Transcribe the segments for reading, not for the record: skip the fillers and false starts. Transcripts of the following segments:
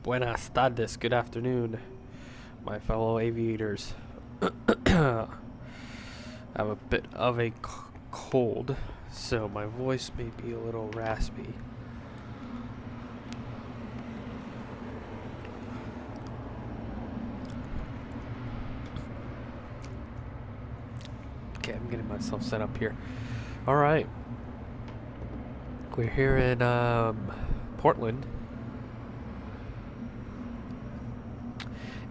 Buenas tardes, good afternoon, my fellow aviators. I have a bit of a cold, so my voice may be a little raspy. Okay, I'm getting myself set up here. Alright. We're here in Portland.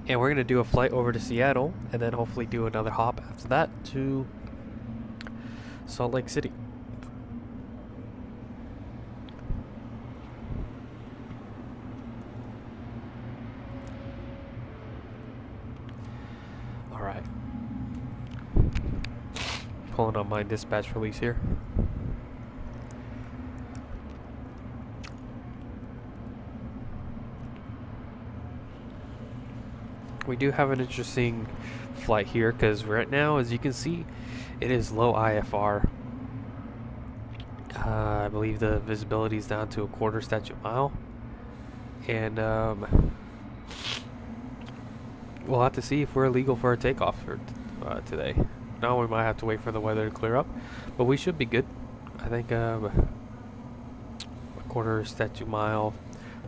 And we're going to do a flight over to Seattle, and then hopefully do another hop after that to Salt Lake City. Alright. Pulling on my dispatch release here. We do have an interesting flight here because right now, as you can see, it is low IFR. I believe the visibility is down to a quarter statute mile, and we'll have to see if we're legal for a takeoff for today. Now we might have to wait for the weather to clear up, but we should be good. I think a quarter statute mile,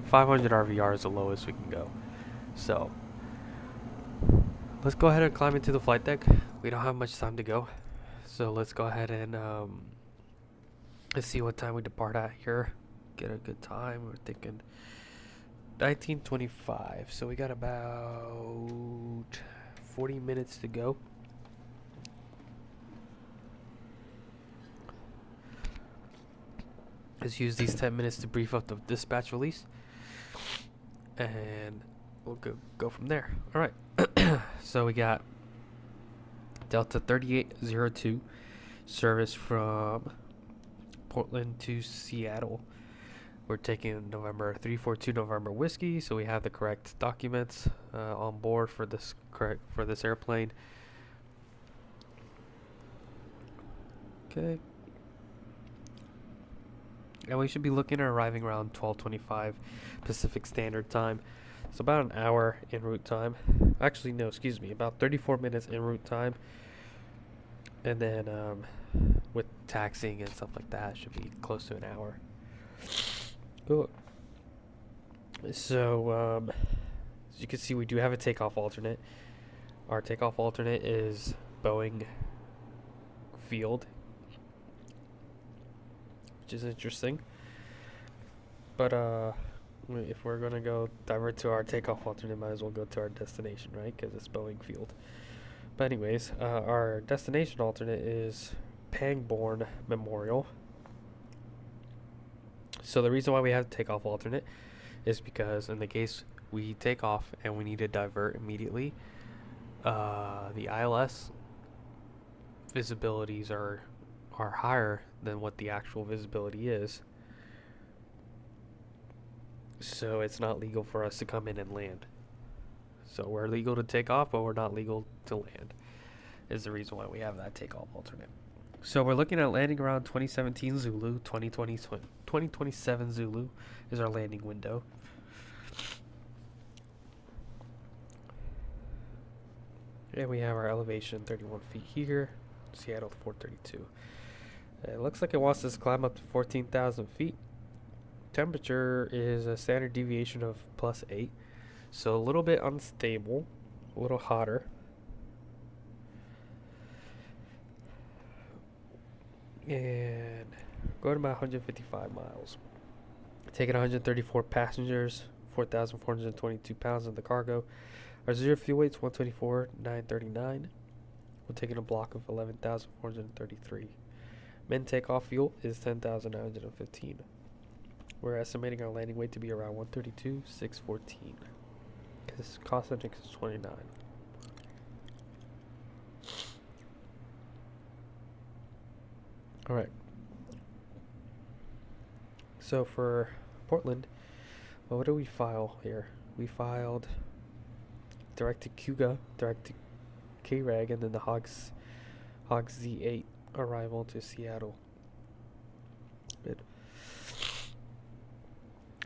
500 RVR is the lowest we can go. So let's go ahead and climb into the flight deck. We don't have much time to go, so let's go ahead and let's see what time we depart at here. Get a good time. We're thinking 19:25, so we got about 40 minutes to go. Let's use these 10 minutes to brief up the dispatch release, and we'll go from there. All right. So we got Delta 3802 service from Portland to Seattle. We're taking November 342 November whiskey, so we have the correct documents on board for this airplane. Okay. And we should be looking at arriving around 12:25 Pacific Standard Time. It's about an hour en route time. Actually, no, excuse me, about 34 minutes en route time. And then with taxiing and stuff like that, it should be close to an hour. Cool. So, as you can see, we do have a takeoff alternate. Our takeoff alternate is Boeing Field, which is interesting. But if we're gonna go divert to our takeoff alternate, might as well go to our destination, right? Because it's Boeing Field. But anyways, our destination alternate is Pangborn Memorial. So the reason why we have takeoff alternate is because in the case we take off and we need to divert immediately, the ILS visibilities are higher than what the actual visibility is. So it's not legal for us to come in and land. So we're legal to take off, but we're not legal to land, is the reason why we have that takeoff alternate. So we're looking at landing around 2017 Zulu, 2027 Zulu is our landing window. And we have our elevation 31 feet here, Seattle 432. It looks like it wants us to climb up to 14,000 feet. Temperature is a standard deviation of +8, so a little bit unstable, a little hotter. And going about 155 miles. Taking 134 passengers, 4,422 pounds of the cargo. Our zero fuel weight's 124,939. We're taking a block of 11,433. Men takeoff fuel is 10,915. We're estimating our landing weight to be around 132,614. Because cost index is 29. Alright. So for Portland, well, what do we file here? We filed direct to Kuga, direct to KRAG, and then the Hogs Z8 arrival to Seattle. Good.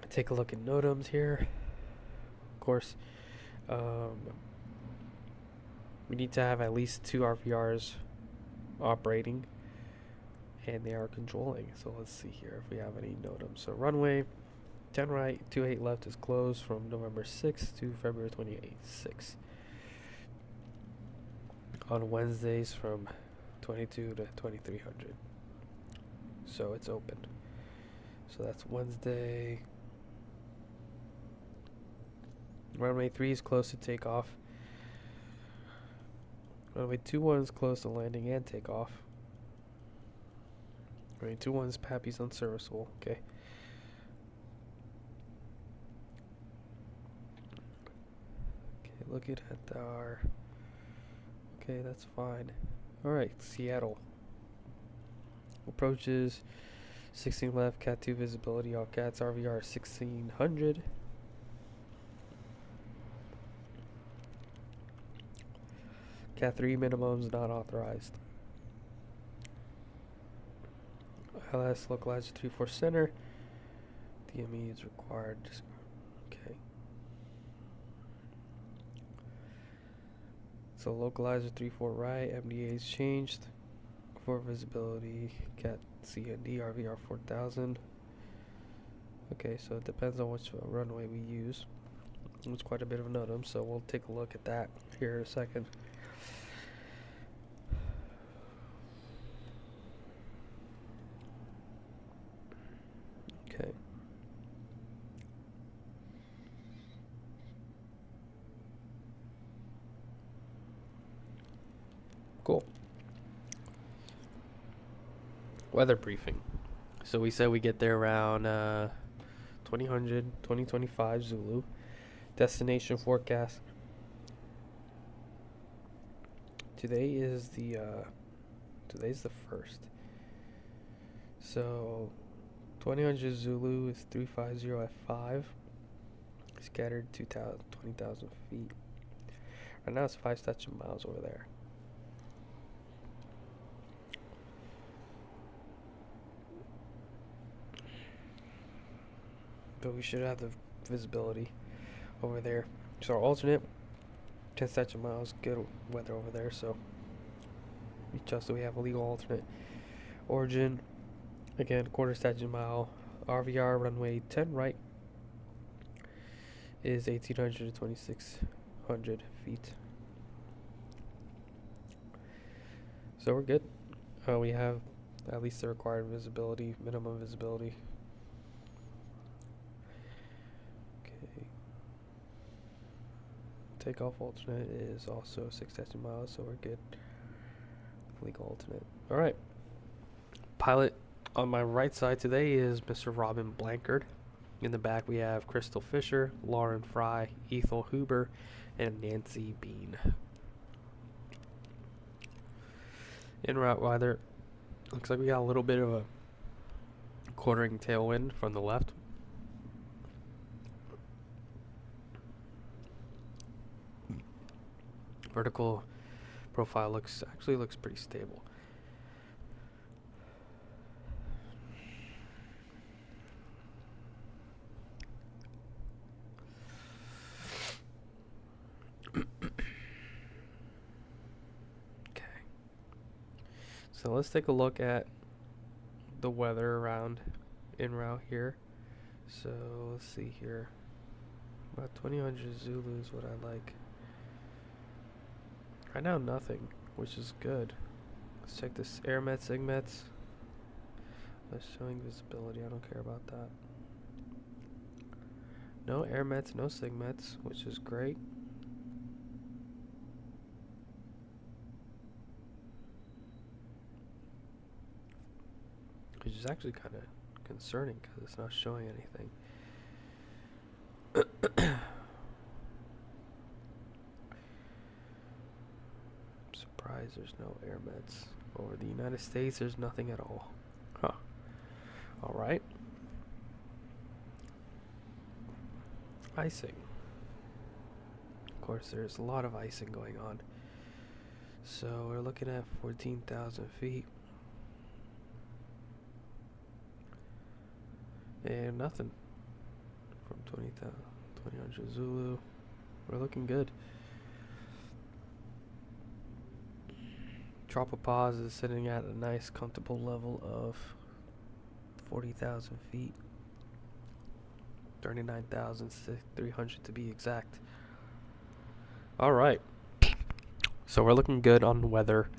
Take a look at NOTAMs here. course, we need to have at least 2 RVRs operating, and they are controlling. So let's see here if we have any NOTAM. So runway 10 right, 28 left is closed from November 6th to February 28th, 6. On Wednesdays from 22 to 2300. So it's open. So that's Wednesday. Runway 3 is close to takeoff. Runway 21 is close to landing and takeoff. Runway 21 is Pappy's unserviceable. Okay. Okay, looking at our. Okay, that's fine. Alright, Seattle. Approaches 16 left, Cat 2 visibility, all cats, RVR 1600. Cat 3 minimums not authorized. LS localizer 34 center. DME is required. Okay. So localizer 34 right, MDA is changed. For visibility, Cat C and D, RVR 4000. Okay, so it depends on which runway we use. It's quite a bit of an item, so we'll take a look at that here in a second. Okay. Cool. Weather briefing. So we said we get there around 2025 Zulu. Destination forecast. Today's the 1st. So 2000 Zulu is 350 at 5. Scattered 20,000 feet. Right now it's 5 statute miles over there. But we should have the visibility over there. So our alternate 10 statute miles, good weather over there, so we trust that we have a legal alternate. Origin, again, quarter statute mile. RVR runway 10 right is 1800 to 2600 feet. So we're good. We have at least the required visibility, minimum visibility. Okay. Takeoff alternate is also 6 statute miles, so we're good. Legal alternate. Alright. Pilot on my right side today is Mr. Robin Blankard. In the back we have Crystal Fisher, Lauren Fry, Ethel Huber, and Nancy Bean. En route weather. Looks like we got a little bit of a quartering tailwind from the left. Vertical profile looks pretty stable. Okay. So let's take a look at the weather around en route here. So let's see here. About 2000 Zulu is what I like. Right now nothing, which is good. Let's check this AirMets, SigMets. That's showing visibility, I don't care about that. No AirMets, no SigMets, which is great. Which is actually kind of concerning because it's not showing anything. Surprised there's no AirMets. Over the United States, there's nothing at all. Huh. Alright. Icing. Of course, there's a lot of icing going on. So we're looking at 14,000 feet. And nothing from 2000 Zulu. We're looking good. Tropopause is sitting at a nice comfortable level of 40,000 feet. 39,300 to be exact. Alright. So we're looking good on the weather.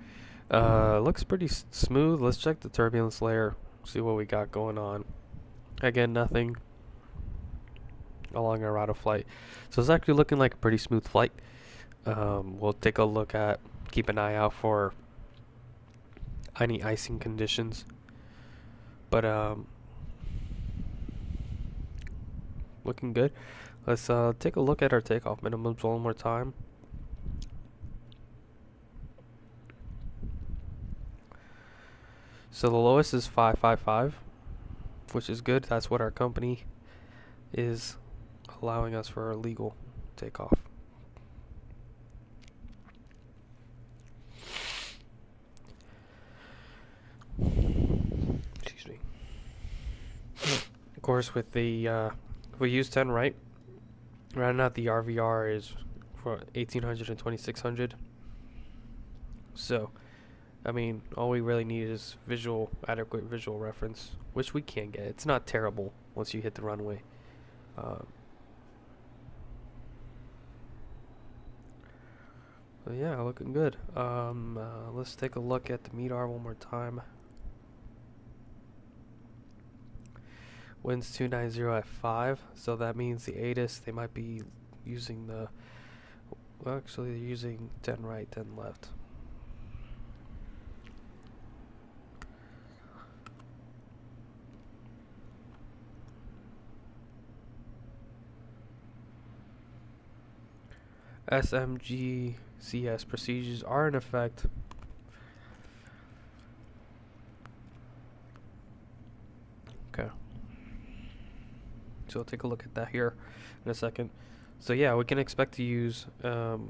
Looks pretty smooth. Let's check the turbulence layer. See what we got going on. Again, nothing along our route of flight. So it's actually looking like a pretty smooth flight. We'll take a look at, keep an eye out for any icing conditions. But looking good. Let's take a look at our takeoff minimums one more time. So the lowest is 555, which is good. That's what our company is allowing us for our legal takeoff. Excuse me. Of course, with the if we use 10 right now the RVR is for 1800 and 2600. So I mean, all we really need is adequate visual reference, which we can get. It's not terrible once you hit the runway. But yeah, looking good. Let's take a look at the MEDAR one more time. Winds 290 at 5, so that means the ATIS, they might be using the, well, actually they're using 10 right, 10 left. SMGCS procedures are in effect. Okay. So we'll take a look at that here in a second. So yeah, we can expect to use, you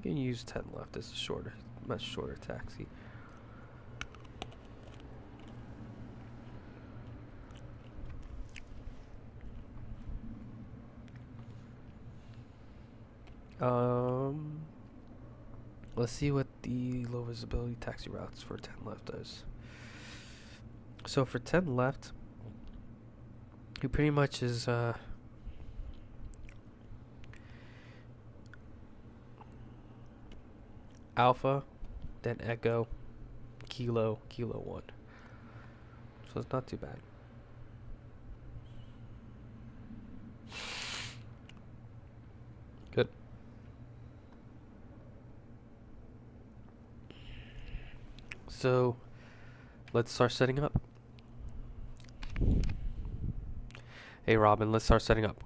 can use 10 left as a shorter, much shorter taxi. Let's see what the low visibility taxi routes for 10 left does. So for 10 left, it pretty much is Alpha, then Echo, Kilo, Kilo 1. So it's not too bad. Good. So let's start setting up. Hey Robin, let's start setting up.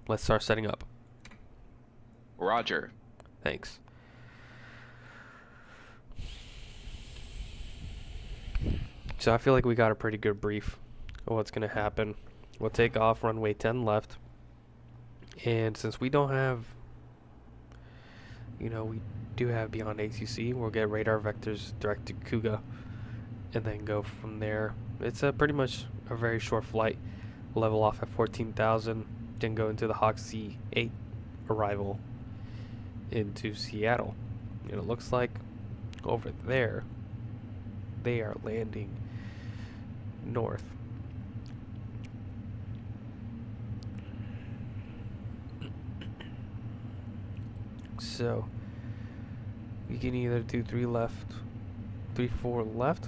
Let's start setting up. Roger. Thanks. So I feel like we got a pretty good brief of what's going to happen. We'll take off runway 10 left. And since we don't have, we do have beyond ATC, we'll get radar vectors direct to Kuga and then go from there. It's pretty much a very short flight. Level off at 14,000, then go into the Hawk C8 arrival into Seattle. And it looks like over there they are landing north. So we can either do 3 left, 3-4 left,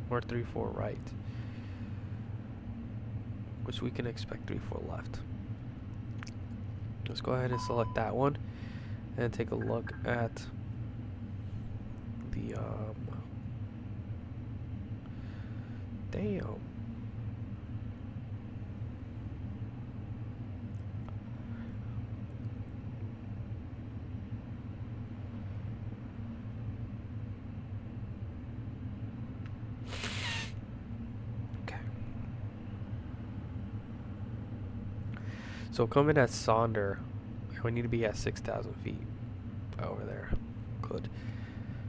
or 3-4 right, which we can expect 3-4 left. Let's go ahead and select that one and take a look at the damn. Okay. So coming at Sonder, we need to be at 6,000 feet over there. Good.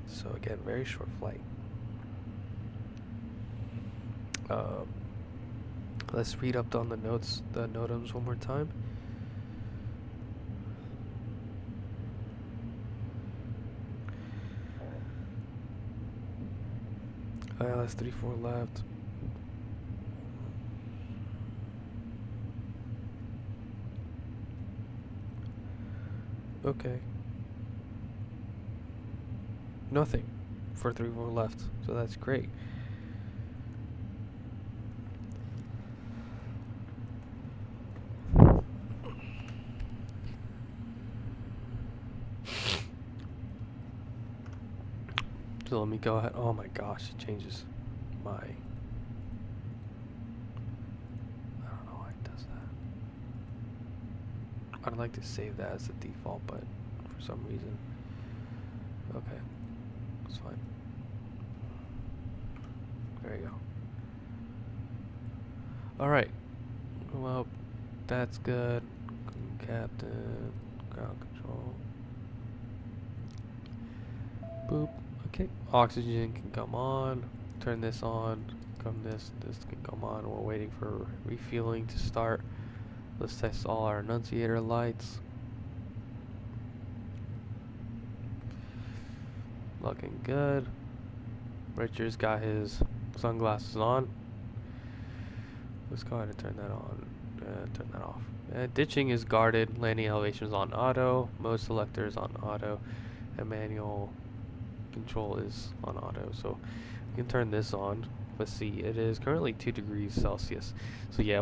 So again, very short flight. Let's read up on the notes, the NOTAMs one more time. ILS 34 left. Okay. Nothing for 34 left, so that's great. So let me go ahead. Oh my gosh, it changes my. I don't know why it does that. I'd like to save that as the default, but for some reason. Okay, it's fine. There you go. Alright. Well, that's good. Captain, ground control. Boop. Okay, oxygen can come on. Turn this on. This can come on. We're waiting for refueling to start. Let's test all our annunciator lights. Looking good. Richard's got his sunglasses on. Let's go ahead and turn that on. Turn that off. Ditching is guarded. Landing elevation is on auto. Mode selector is on auto. And manual control is on auto. So we can turn this on. Let's see. It is currently 2 degrees Celsius. So yeah,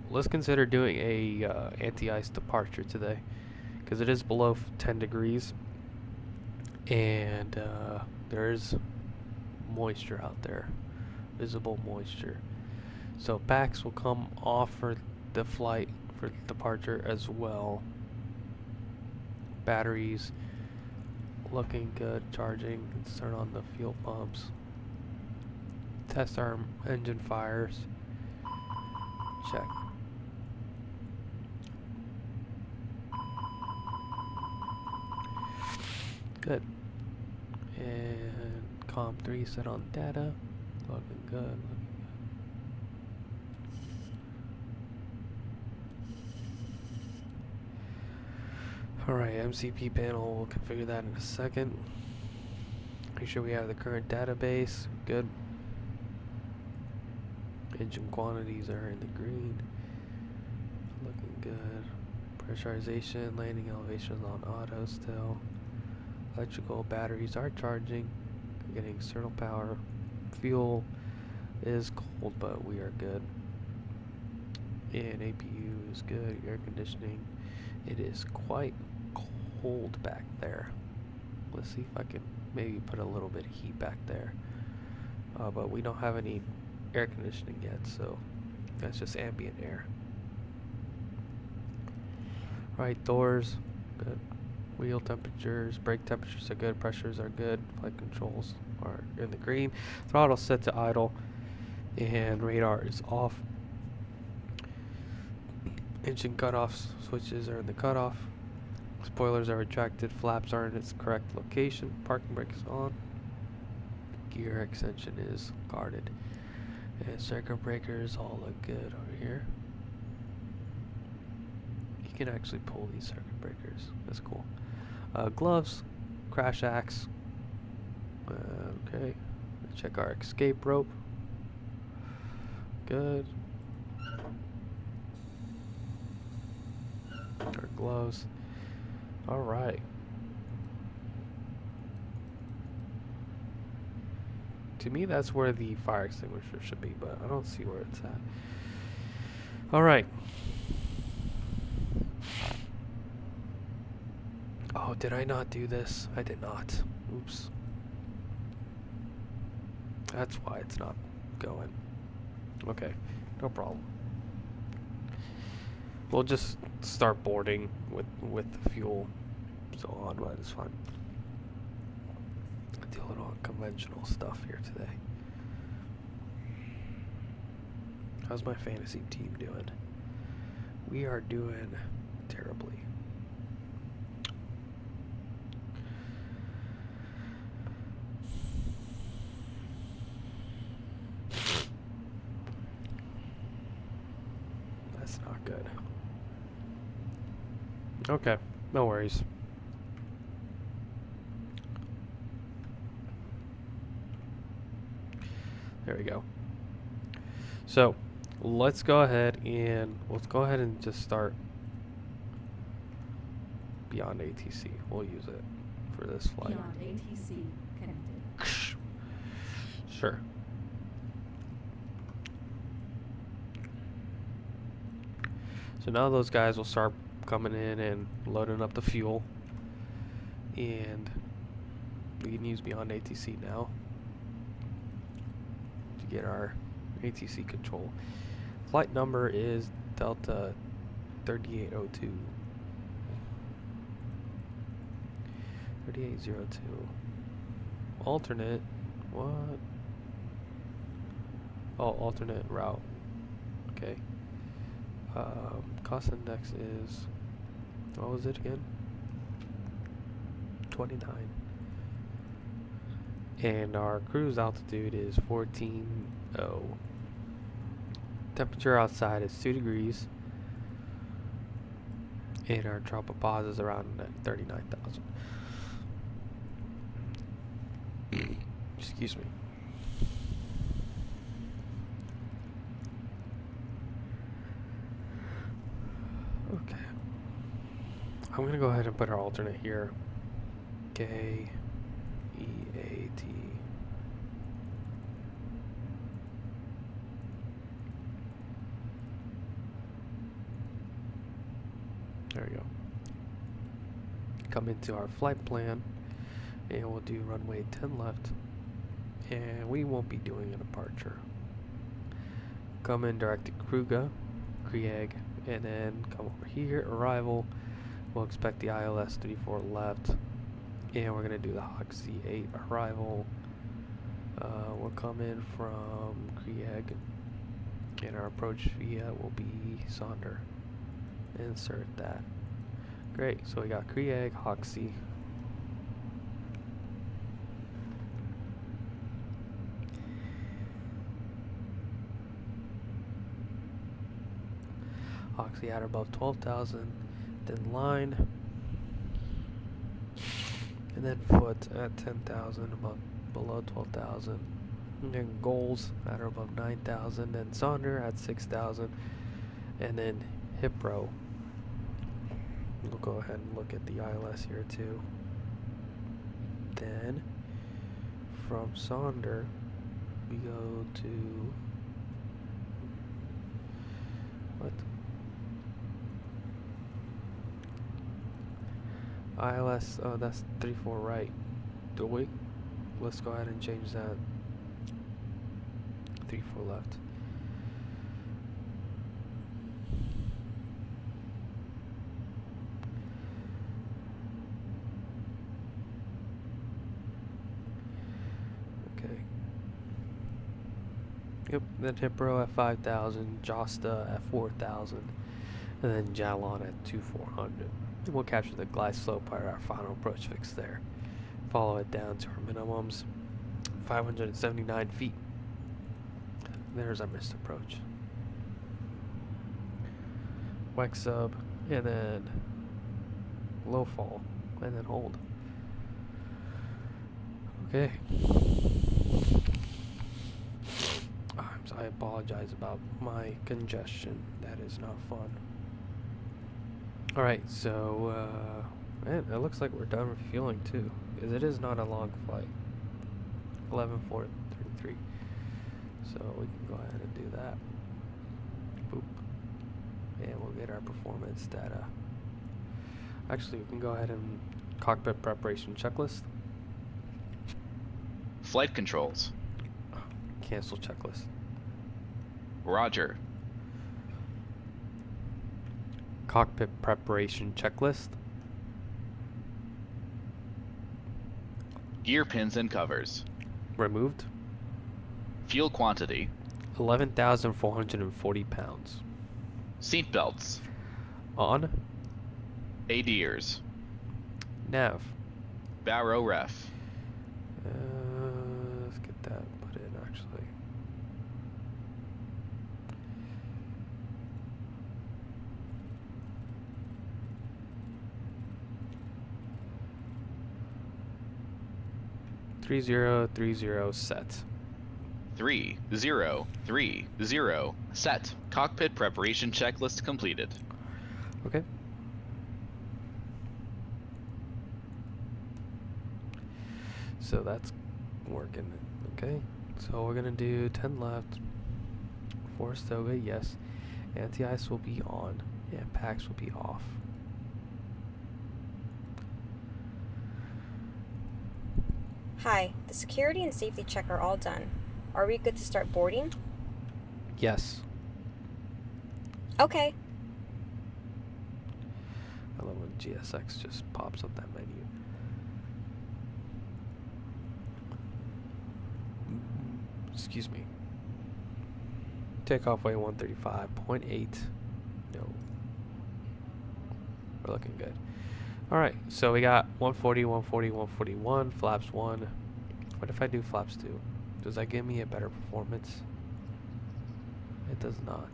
let's consider doing a anti-ice departure today, because it is below 10 degrees, and there's moisture out there, visible moisture. So packs will come off for the flight for departure as well. Batteries looking good, charging. Let's turn on the fuel pumps. Test our engine fires. Check. Good. And COM 3 set on data. Looking good. Alright, MCP panel, we'll configure that in a second. Make sure we have the current database. Good. Engine quantities are in the green. Looking good. Pressurization, landing elevations on auto still. Electrical batteries are charging. We're getting external power. Fuel is cold, but we are good. And APU is good. Air conditioning. It is quite cold back there. Let's see if I can maybe put a little bit of heat back there. But we don't have any air conditioning yet, so that's just ambient air. Right, doors, good. Wheel temperatures, brake temperatures are good, pressures are good, flight controls are in the green. Throttle set to idle, and radar is off. Engine cutoff switches are in the cutoff. Spoilers are retracted, flaps are in its correct location, parking brake is on. Gear extension is guarded. And circuit breakers all look good over here. You can actually pull these circuit breakers. That's cool. Gloves, crash axe. Okay. Check our escape rope. Good. Our gloves. All right. To me, that's where the fire extinguisher should be, but I don't see where it's at. All right. Oh, did I not do this? I did not. Oops. That's why it's not going. Okay, no problem. We'll just start boarding with the fuel so on, but it's fine. Do a little unconventional stuff here today. How's my fantasy team doing? We are doing terribly. Okay, no worries. There we go. So, let's go ahead and just start Beyond ATC. We'll use it for this flight. Beyond ATC connected. Sure. So now those guys will start coming in and loading up the fuel, and we can use Beyond ATC now to get our ATC control. Flight number is Delta 3802. 3802. Alternate. What? Oh, alternate route. Okay. Cost index is, what was it again? 29. And our cruise altitude is 14.0. Temperature outside is 2 degrees. And our tropopause is around 39,000. Excuse me. Okay. I'm going to go ahead and put our alternate here. K E A T. There we go. Come into our flight plan, and we'll do runway 10 left, and we won't be doing a departure. Come in direct to Krieg, and then come over here, arrival. We'll expect the ILS 34 left, and we're going to do the Hoxie 8 arrival. We'll come in from Krieg, and our approach via will be Sonder. Insert that. Great, so we got Krieg, Hoxie. Hoxie at above 12,000, then line, and then foot at 10,000, above below 12,000, and then goals at or above 9,000, then Sonder at 6,000, and then Hipro. We'll go ahead and look at the ILS here too. Then from Sonder we go to what? ILS, oh, that's 34 right. Do we? Let's go ahead and change that. 34 left. Okay. Yep, then Hipro at 5,000, Josta at 4,000, and then Jalon at 2,400. We'll capture the glide slope by our final approach fix there. Follow it down to our minimums, 579 feet. There's our missed approach. Wax sub, and then low fall, and then hold. Okay. I apologize about my congestion. That is not fun. Alright, so, man, it looks like we're done refueling too, because it is not a long flight. 11:4:33. So we can go ahead and do that. Boop. And we'll get our performance data. Actually, we can go ahead and cockpit preparation checklist. Flight controls. Cancel checklist. Roger. Cockpit preparation checklist. Gear pins and covers. Removed. Fuel quantity. 11,440 pounds. Seat belts. On. ADIRS. Nav. Barrow ref. Let's get that put in actually. 3030 set. 3030 set. Cockpit preparation checklist completed. Okay. So that's working. Okay. So we're gonna do 10 left. Force toga, yes. Anti-ice will be on. And packs will be off. Hi, the security and safety check are all done. Are we good to start boarding? Yes. Okay. I love when GSX just pops up that menu. Excuse me. Takeoff weight 135.8. No. We're looking good. Alright, so we got 140, 140, 141, flaps 1. What if I do flaps 2? Does that give me a better performance? It does not.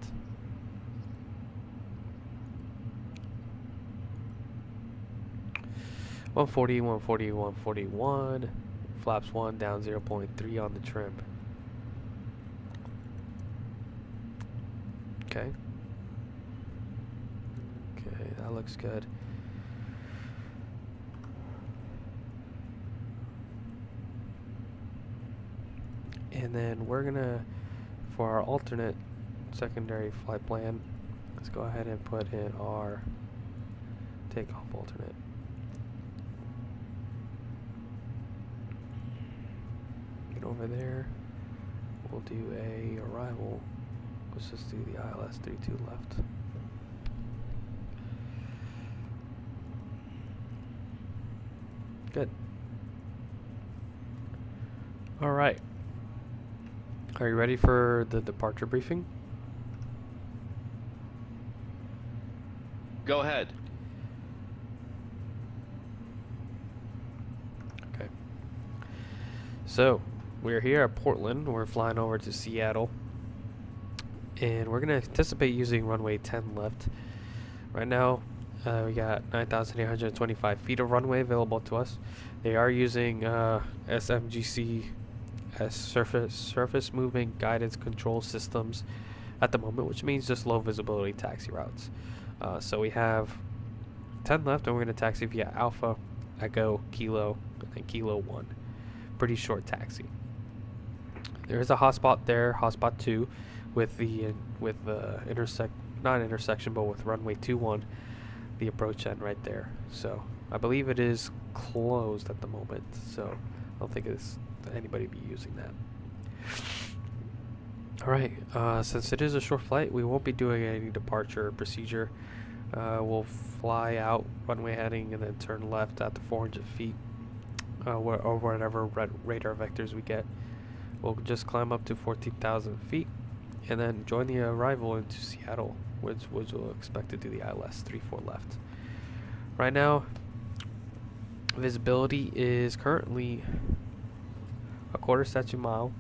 One forty, 140, 141, flaps 1 down 0.3 on the trim. Okay. Okay, that looks good. And then we're gonna, for our alternate secondary flight plan, let's go ahead and put in our takeoff alternate. Get over there. We'll do a arrival. Let's just do the ILS 32 left. Good. All right. Are you ready for the departure briefing? Go ahead. Okay. So, we're here at Portland. We're flying over to Seattle. And we're going to anticipate using runway 10 left. Right now, we got 9,825 feet of runway available to us. They are using SMGC as surface movement guidance control systems at the moment, which means just low visibility taxi routes. So we have 10 left, and we're going to taxi via Alpha, Echo, Kilo, and then Kilo 1. Pretty short taxi. There is a hotspot there, hotspot 2, with the not intersection, but with runway 21, the approach end right there. So I believe it is closed at the moment, so I don't think it's anybody be using that. Alright, since it is a short flight, we won't be doing any departure procedure. We'll fly out runway heading and then turn left at the 400 feet, or whatever radar vectors we get. We'll just climb up to 14,000 feet and then join the arrival into Seattle, which we'll expect to do the ILS 34 left. Right now, visibility is currently a quarter statute mile.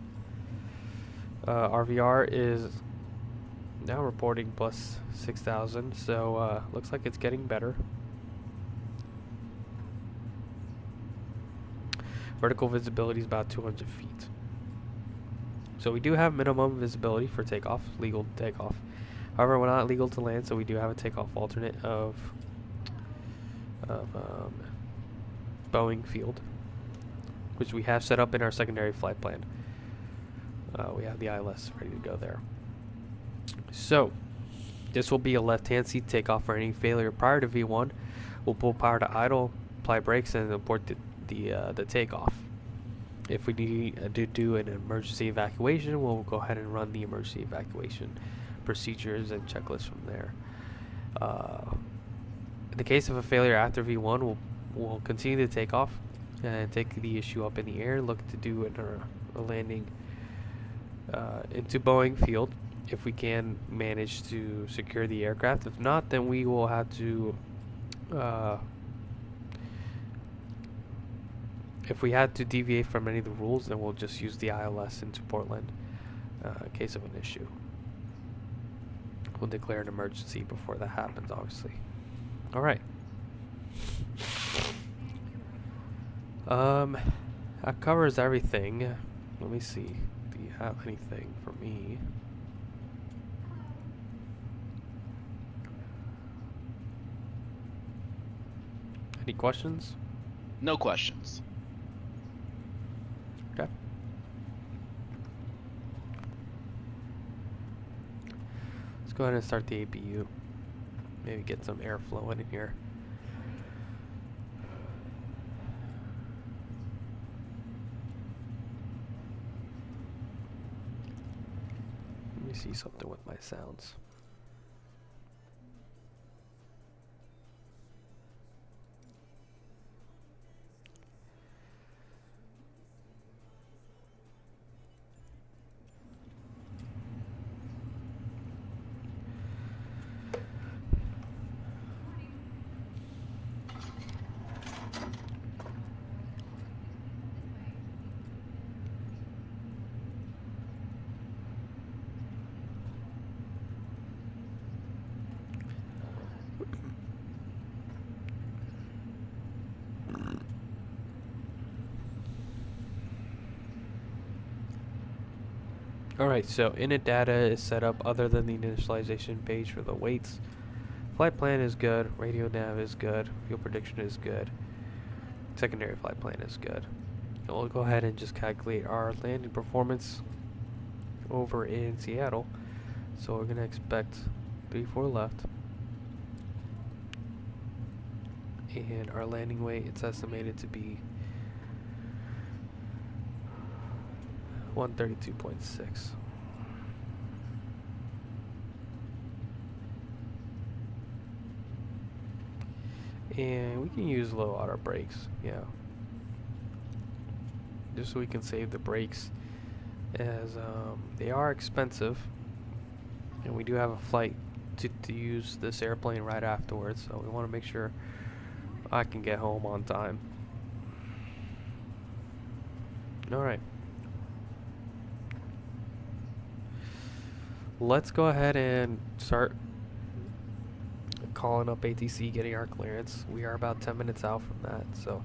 RVR is now reporting plus 6,000, so looks like it's getting better. Vertical visibility is about 200 feet. So we do have minimum visibility for takeoff, legal takeoff. However, we're not legal to land, so we do have a takeoff alternate of Boeing Field, which we have set up in our secondary flight plan. We have the ILS ready to go there. So this will be a left-hand seat takeoff for any failure prior to V1. We'll pull power to idle, apply brakes, and abort the takeoff. If we need to do an emergency evacuation, we'll go ahead and run the emergency evacuation procedures and checklists from there. In the case of a failure after V1, we'll continue to take off and take the issue up in the air, look to do a landing into Boeing Field if we can manage to secure the aircraft. If not, then we will have to if we had to deviate from any of the rules, then we'll just use the ILS into Portland in case of an issue. We'll declare an emergency before that happens, obviously. Alright. That covers everything. Let me see. Do you have anything for me? Any questions? No questions. Okay. Let's go ahead and start the APU. Maybe get some airflow in here. Let me see something with my sounds. Alright, so init data is set up other than the initialization page for the weights. Flight plan is good, radio nav is good, fuel prediction is good, secondary flight plan is good. And we'll go ahead and just calculate our landing performance over in Seattle. So we're going to expect 34 left. And our landing weight, it's estimated to be 132.6. And we can use low auto brakes, yeah. Just so we can save the brakes, as they are expensive. And we do have a flight to use this airplane right afterwards, so we want to make sure I can get home on time. Alright. Let's go ahead and start calling up ATC, getting our clearance. We are about 10 minutes out from that, so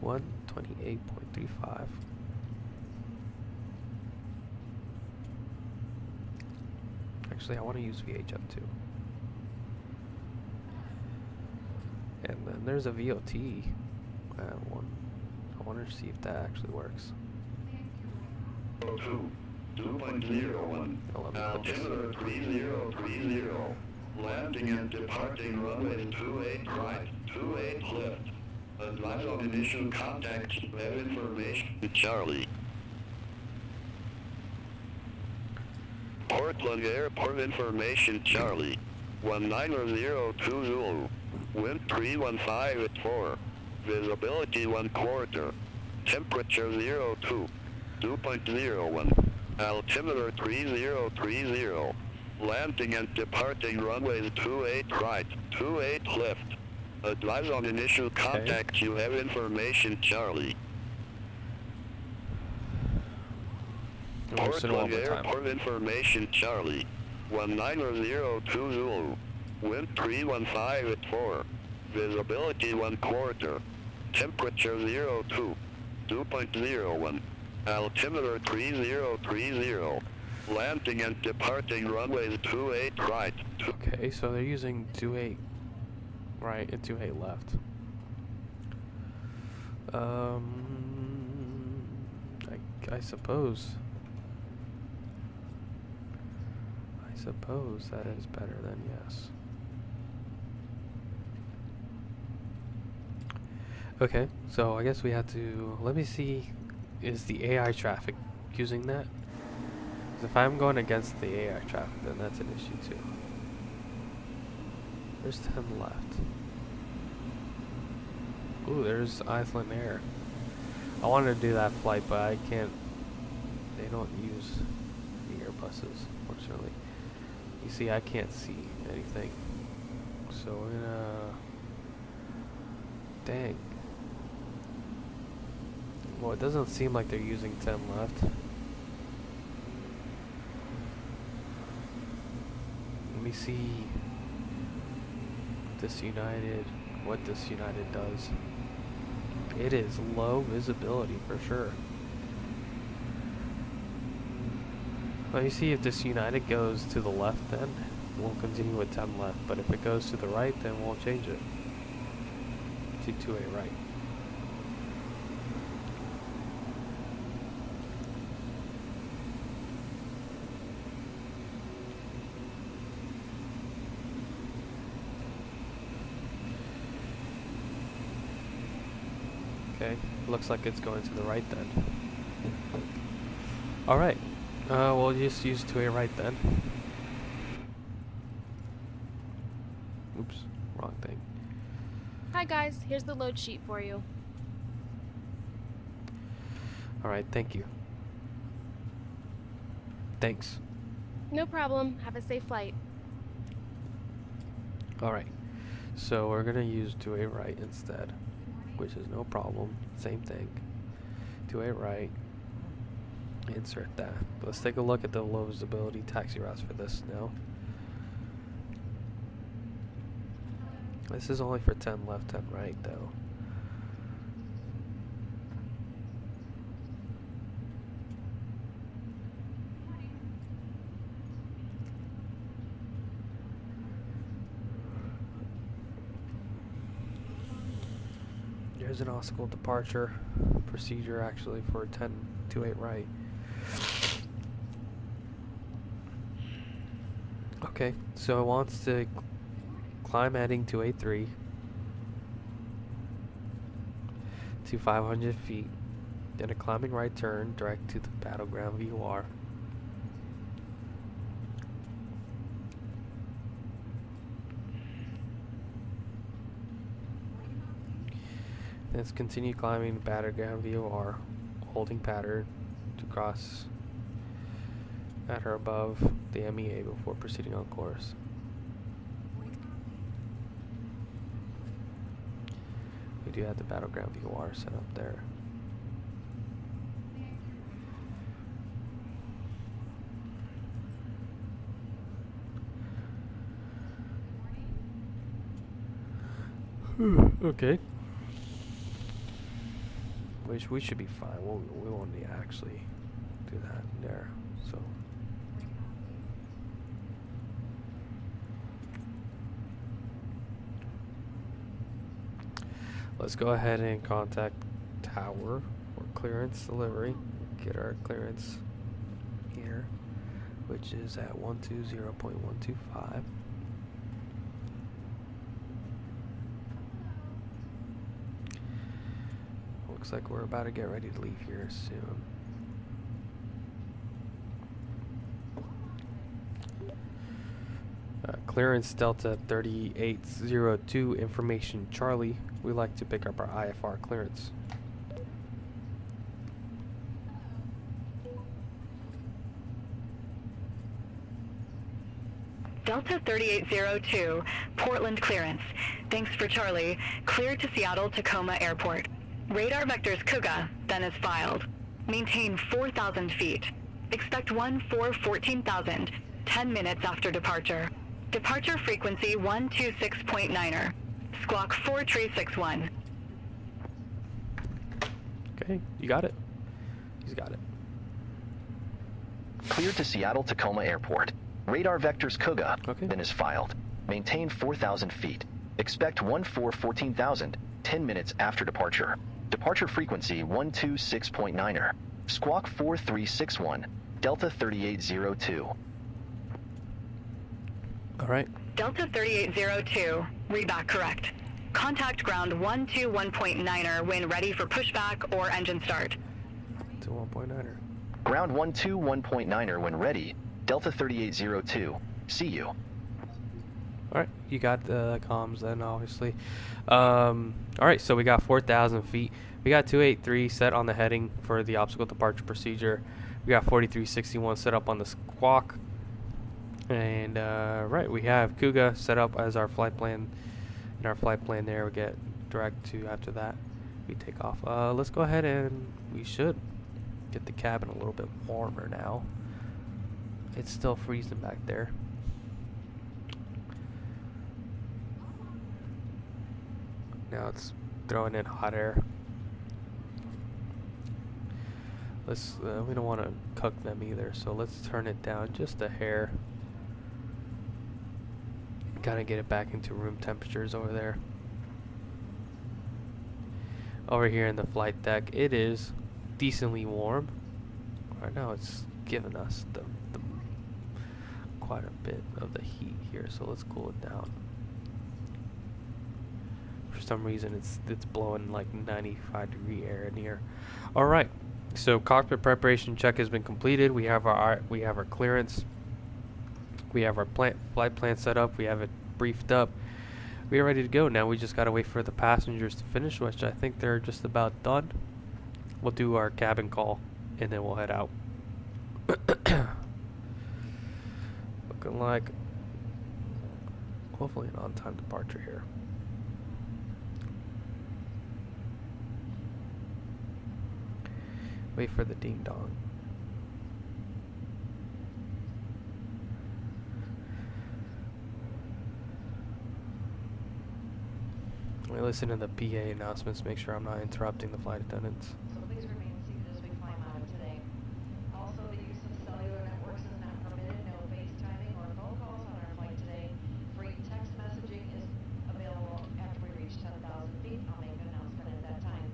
128.35. Actually, I want to use VHF too. And then there's a VOT one. I want to see if that actually works. 2.01. Altimeter 3030. Landing and departing runway 28 right, 28 left. Advise on initial contact. Have information. Charlie. Portland Airport information, Charlie. 19020. Wind 315 at 4. Visibility 1/4. Temperature 02. 2.01. Altimeter 3030. Landing and departing runway 28 right, 28 left. Advise on initial contact. You have information, Charlie. Portland Airport information, Charlie. 19020. Wind 315 at 4. Visibility 1/4. Temperature 02. 2.01. Altimeter 3030. Landing and departing runway 28 right. Okay, so they're using 28 right and 28 left. I suppose that is better than yes. Okay, so I guess we have to, let me see, is the AI traffic using that? Because if I'm going against the AI traffic, then that's an issue too. There's 10 left. Ooh, there's Iceland Air. I wanted to do that flight, but I can't. They don't use the Airbuses, fortunately. You see, I can't see anything. So we're gonna... Dang. Well, it doesn't seem like they're using 10 left. Let me see what this United does. It is low visibility for sure. Let me see if this United goes to the left then. We'll continue with 10 left, but if it goes to the right, then we'll change it to 28 right. Okay, looks like it's going to the right then. Alright, we'll just use 28 right then. Oops, wrong thing. Hi guys, here's the load sheet for you. Alright, thank you. Thanks. No problem. Have a safe flight. Alright, so we're gonna use 28 right instead, which is no problem. Same thing. 28 right. Insert that. But let's take a look at the low visibility taxi routes for this now. This is only for 10 left, 10 right though. There's an obstacle departure procedure actually for 10 to 8 right. Okay, so it wants to climb heading to A3 to 500 feet, then a climbing right turn direct to the Battleground VOR. Let's continue climbing the Battleground VOR, holding pattern to cross at or above the MEA before proceeding on course. We do have the Battleground VOR set up there. Okay. Which we should be fine. We won't need to actually do that there. So. Let's go ahead and contact Tower for clearance delivery. Get our clearance here, which is at 120.125. Looks like we're about to get ready to leave here soon. Clearance Delta 3802, information Charlie. We'd like to pick up our IFR clearance. Delta 3802, Portland clearance. Thanks for Charlie. Clear to Seattle Tacoma Airport. Radar vectors Cougar, then is filed. Maintain 4,000 feet. Expect 14,000, 10 minutes after departure. Departure frequency 126.9er. Squawk 4361. Okay, you got it. He's got it. Clear to Seattle Tacoma Airport. Radar vectors Cougar, Okay. then is filed. Maintain 4,000 feet. Expect 14,000, 10 minutes after departure. Departure frequency 126.9er. Squawk 4361. Delta 3802. All right. Delta 3802, read back correct. Contact ground 121.9er when ready for pushback or engine start. To 1.9er. Ground 121.9er when ready. Delta 3802. See you. All right, you got the comms then, obviously. All right, so we got 4,000 feet. We got 283 set on the heading for the obstacle departure procedure. We got 4361 set up on the squawk. And right, we have Cougar set up as our flight plan. In our flight plan there, we get direct to after that. We take off. Let's go ahead and we should get the cabin a little bit warmer now. It's still freezing back there. Now it's throwing in hot air. Let's, we don't want to cook them either, so let's turn it down just a hair. Kind of get it back into room temperatures over there. Over here in the flight deck, it is decently warm. Right now it's giving us the quite a bit of the heat here, so let's cool it down. For some reason it's blowing like 95-degree air in here. All right, so cockpit preparation check has been completed. We have our clearance. We have our flight plan set up. We have it briefed up. We are ready to go. Now we just gotta wait for the passengers to finish, which I think they're just about done. We'll do our cabin call and then we'll head out. Looking like hopefully an on-time departure here. Wait for the ding dong. Let me listen to the PA announcements, make sure I'm not interrupting the flight attendants. So please remain seated as we climb out of today. Also, the use of cellular networks is not permitted. No FaceTiming or phone calls on our flight today. Free text messaging is available after we reach 10,000 feet. I'll make an announcement at that time.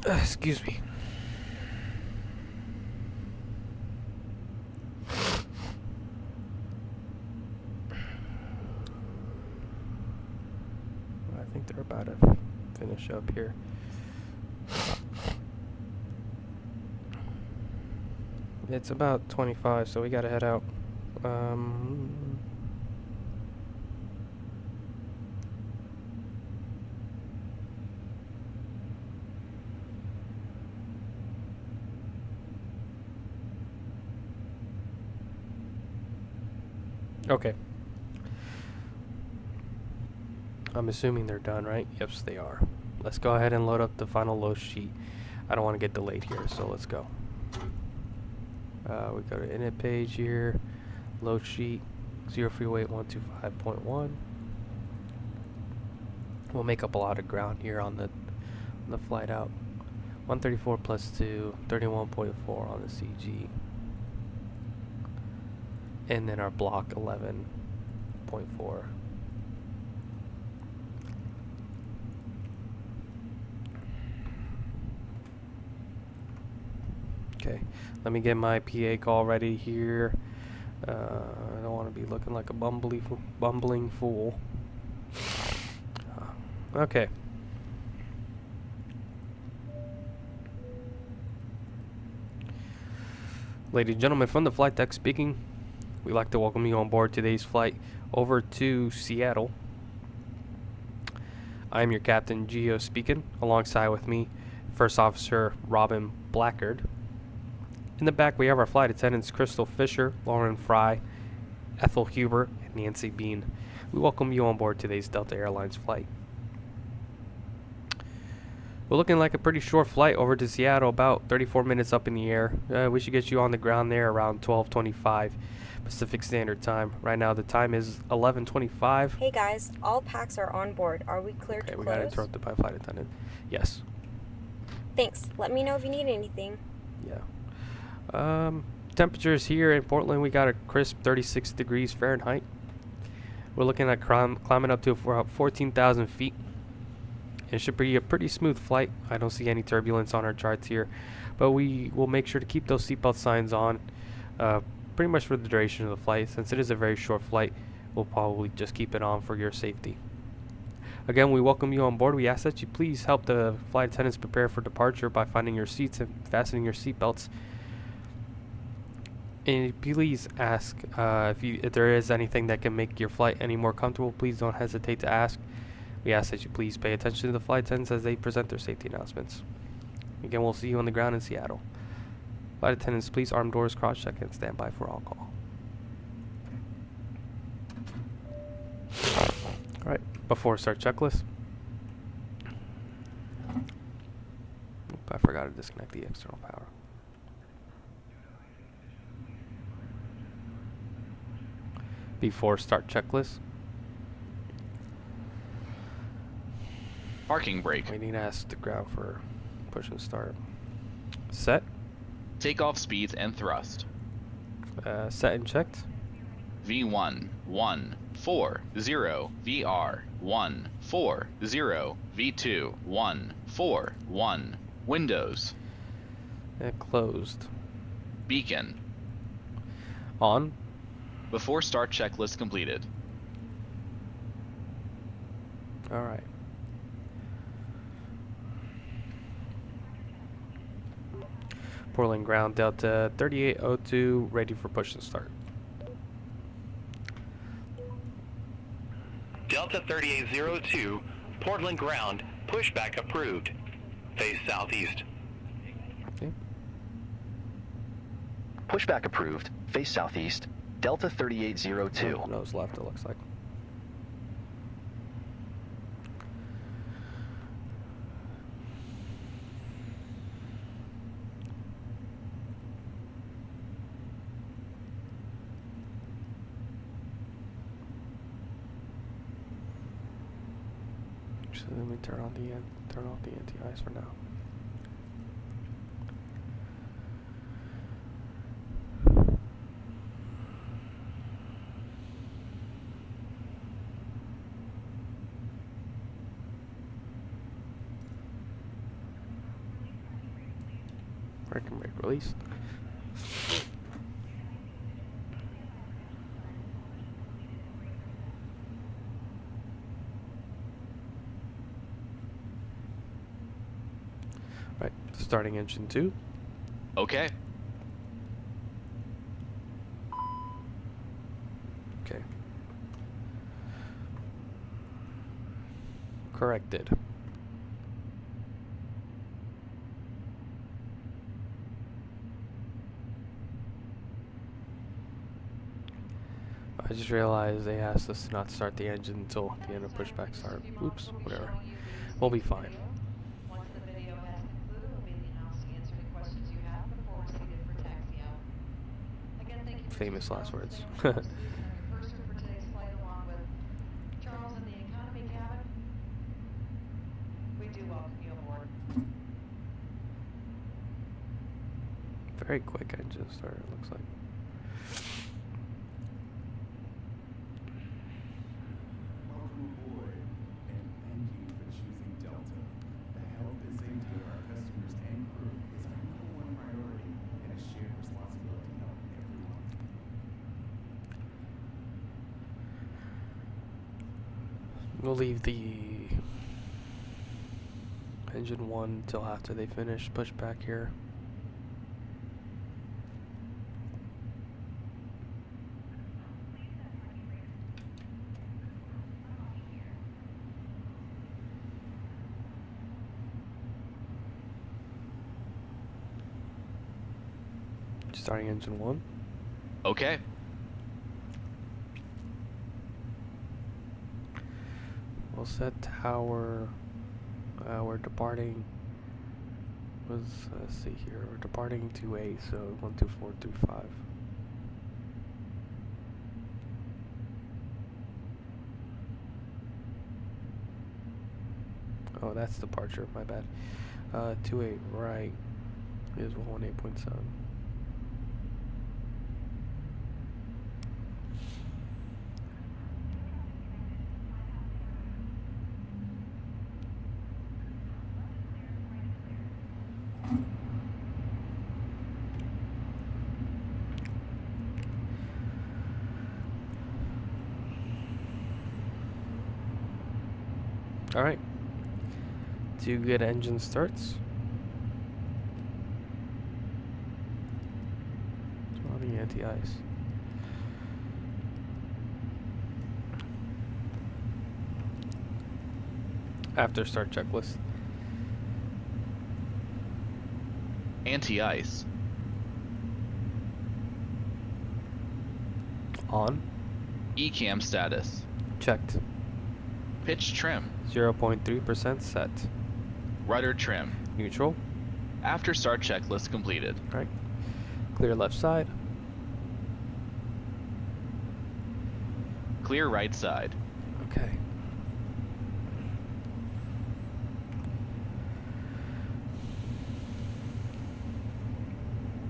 Excuse me. I think they're about to finish up here. It's about 25, so we gotta head out. Okay. I'm assuming they're done, right? Yes, they are. Let's go ahead and load up the final load sheet. I don't want to get delayed here, so let's go. We go to init page here, load sheet, 0 free weight 125.1. We'll make up a lot of ground here on the flight out. 134 plus 2, 31.4 on the CG. And then our block 11.4. Okay, let me get my PA call ready here. I don't want to be looking like a bumbling fool. Okay. Ladies and gentlemen, from the flight deck speaking. We'd like to welcome you on board today's flight over to Seattle. I'm your captain, Gio, speaking. Alongside with me, First Officer Robin Blackard. In the back, we have our flight attendants, Crystal Fisher, Lauren Fry, Ethel Huber, and Nancy Bean. We welcome you on board today's Delta Airlines flight. We're looking like a pretty short flight over to Seattle, about 34 minutes up in the air. We should get you on the ground there around 12:25 Pacific Standard Time. Right now the time is 11:25. Hey guys, all packs are on board. Are we clear to Okay, we close? got interrupted by a flight attendant. Yes. Thanks. Let me know if you need anything. Yeah. Temperatures here in Portland, we got a crisp 36 degrees Fahrenheit. We're looking at climbing up to about 14,000 feet. It should be a pretty smooth flight. I don't see any turbulence on our charts here, but we will make sure to keep those seatbelt signs on pretty much for the duration of the flight. Since it is a very short flight, we'll probably just keep it on for your safety. Again, we welcome you on board. We ask that you please help the flight attendants prepare for departure by finding your seats and fastening your seatbelts. And please ask if there is anything that can make your flight any more comfortable. Please don't hesitate to ask. We ask that you please pay attention to the flight attendants as they present their safety announcements. Again, we'll see you on the ground in Seattle. Flight attendants, please arm doors, cross-check, and stand by for all call. All right, before start checklist. Oop, I forgot to disconnect the external power. before start checklist. Parking brake. We need to ask the ground for push and start. Set. Takeoff speeds and thrust. Set and checked. V1 1 4 0 VR 1 4 0 V2 1 4 1 Windows. And closed. Beacon. On. Before start checklist completed. Alright. Portland ground Delta 3802 ready for push and start. Delta 3802, Portland ground, pushback approved. Face southeast. Okay. Pushback approved. Face southeast. Delta 3802. Nose left, it looks like. Actually, let me turn off the anti-ice for now. Parking brake release. Right, starting engine 2. Okay. Okay. Corrected. I just realized they asked us to not start the engine until the end of pushback start. Oops, whatever. We'll be fine. Once the video has concluded, we'll be announced to answer any questions you have before we're seated for taxi out. Again, thank you for Famous choosing last words. Delta Airlines as your purser for today's flight, along with Charles in the economy cabin. We do welcome you aboard. Very quick engine start, it looks like. Welcome aboard, and thank you for choosing Delta. The health and safety of our customers and crew is our #1 priority and a shared responsibility of everyone. We'll leave the engine 1 till after they finish pushback here. Starting engine 1. Okay. We'll set tower. We're departing. Let's see here. We're departing 2A, so 12435. Oh, that's departure. My bad. 28 right is 18.7. All right. 2 good engine starts. On the anti-ice. After start checklist. Anti-ice. On. ECAM status. Checked. Pitch trim. 0.3% set. Rudder trim. Neutral. After start checklist completed. Alright. Clear left side. Clear right side. Okay.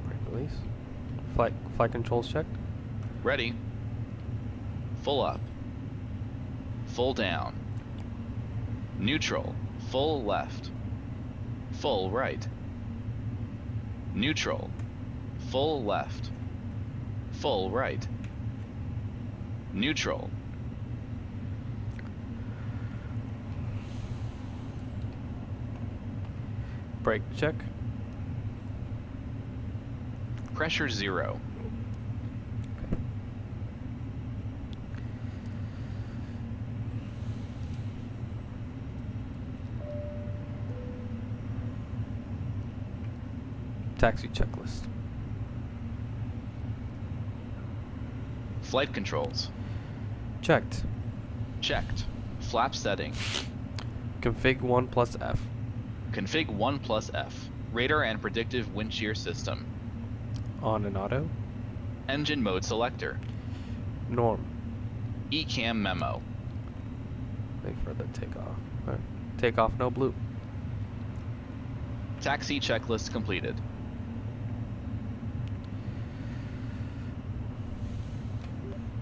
Brake release. Flight controls checked. Ready. Full up. Full down. Neutral. Full left. Full right. Neutral. Full left. Full right. Neutral. Brake check. Pressure 0. Taxi checklist. Flight controls. Checked. Checked. Flap setting. Config 1 plus F. Config 1 plus F. Radar and predictive wind shear system. On and auto. Engine mode selector. Norm. ECAM memo. Wait for the takeoff. Alright. Takeoff, no blue. Taxi checklist completed.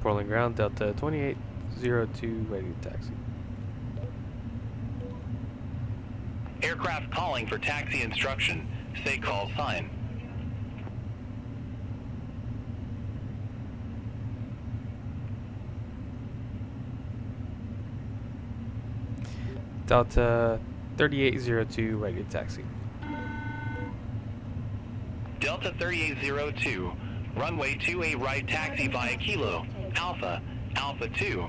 Portland ground, Delta 2802, ready to taxi. Aircraft calling for taxi instruction. Say call sign. Delta 3802, ready to taxi. Delta 3802, runway 28 right taxi via Kilo, Alpha, Alpha 2.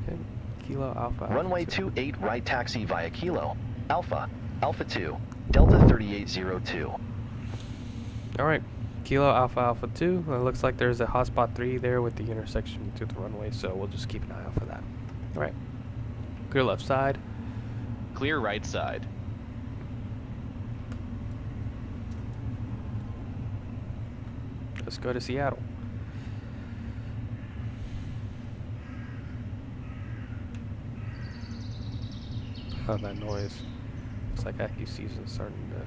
Okay. Kilo Alpha. Runway Alpha 28 right taxi via Kilo, Alpha, Alpha 2, Delta 3802. Alright. Kilo Alpha Alpha 2. It looks like there's a hotspot 3 there with the intersection to the runway, so we'll just keep an eye out for that. Alright. Clear left side. Clear right side. Let's go to Seattle. Oh, that noise. Looks like active season's starting to...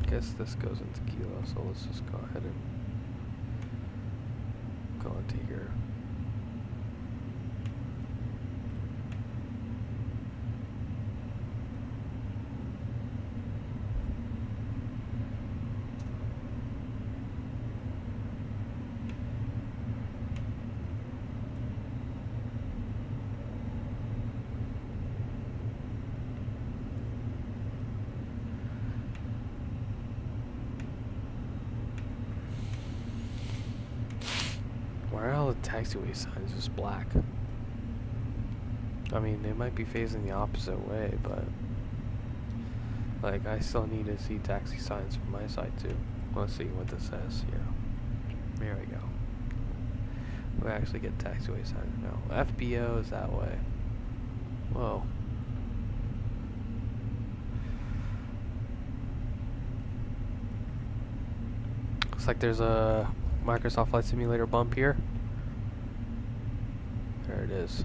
I guess this goes into Kilo, so let's just go ahead and go into here. Why are all the taxiway signs just black? I mean, they might be facing the opposite way, but like, I still need to see taxi signs from my side too. Let's see what this says here. There we go. We actually get taxiway signs now. FBO is that way. Whoa. Looks like there's a Microsoft Flight Simulator bump here. There it is.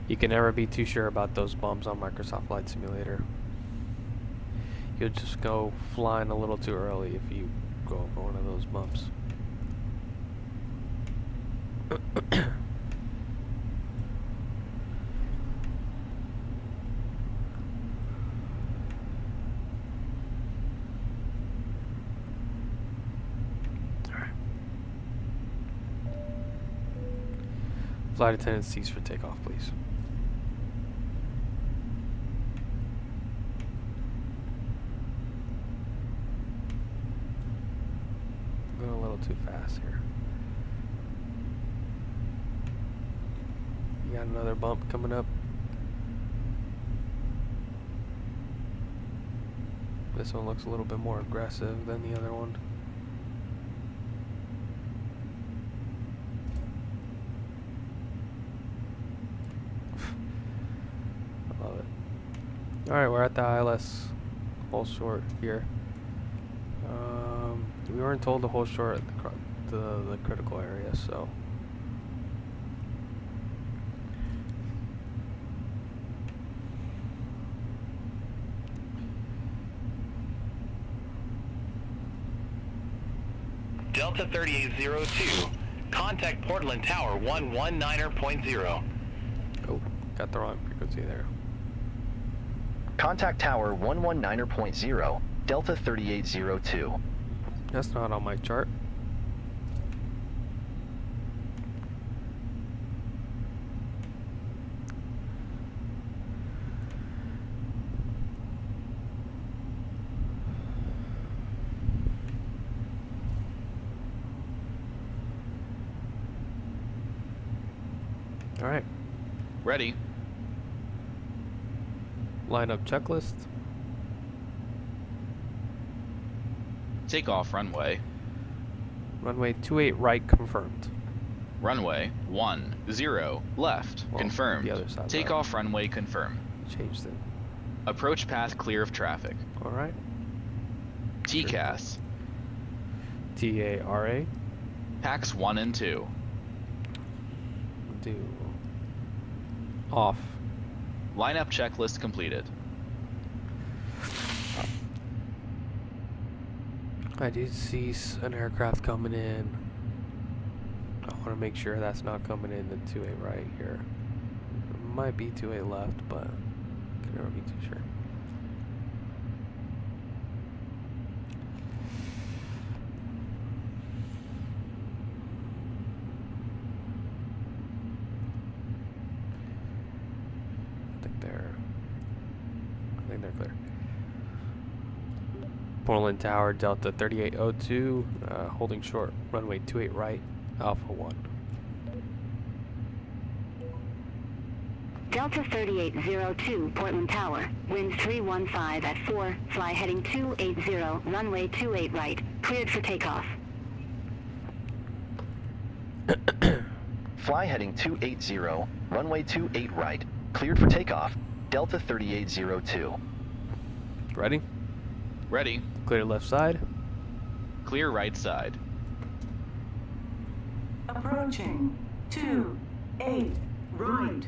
You can never be too sure about those bumps on Microsoft Flight Simulator. You'll just go flying a little too early if you go over one of those bumps. Flight attendant cease for takeoff, please. I'm going a little too fast here. You got another bump coming up. This one looks a little bit more aggressive than the other one. I love it. Alright, we're at the ILS hold short here. We weren't told to hold short at the critical area, so. Delta 3802. Contact Portland Tower 119.0. Oh, got the wrong frequency there. Contact Tower 119.0, Delta 3802. That's not on my chart. All right. Ready. Lineup checklist. Takeoff runway. Runway 28 right confirmed. Runway 10 left Well, confirmed. the other side, Takeoff runway confirmed. Changed it. Approach path clear of traffic. All right. TCAS. TARA. Packs 1 and 2. Do off. Lineup checklist completed. I do see an aircraft coming in. I want to make sure that's not coming in the 28 right here. It might be 28 left, but can never be too sure. I think they're clear. Portland Tower, Delta 3802, holding short, runway 28 right, Alpha 1. Delta 3802, Portland Tower. Winds 315 at 4. Fly heading 280, runway 28 right. Cleared for takeoff. Fly heading 280, runway 28 right. Cleared for takeoff. Delta 3802. Ready? Ready. Clear left side. Clear right side. Approaching 28 right.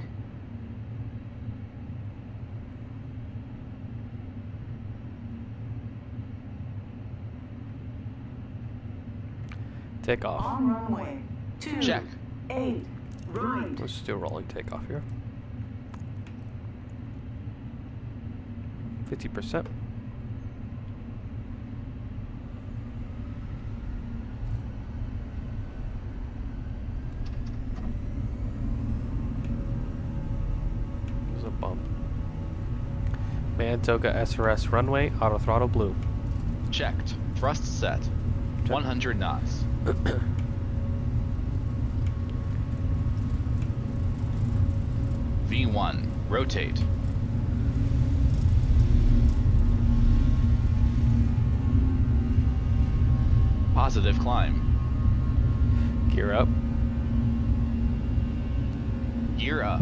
Takeoff. On runway Check. 28 right. Let's do a rolling takeoff here. 50%. There's a bump. Manitoga SRS runway, auto throttle blue. Checked. Thrust set. Check. 100 knots. V1. Rotate. Positive climb. Gear up. Gear up.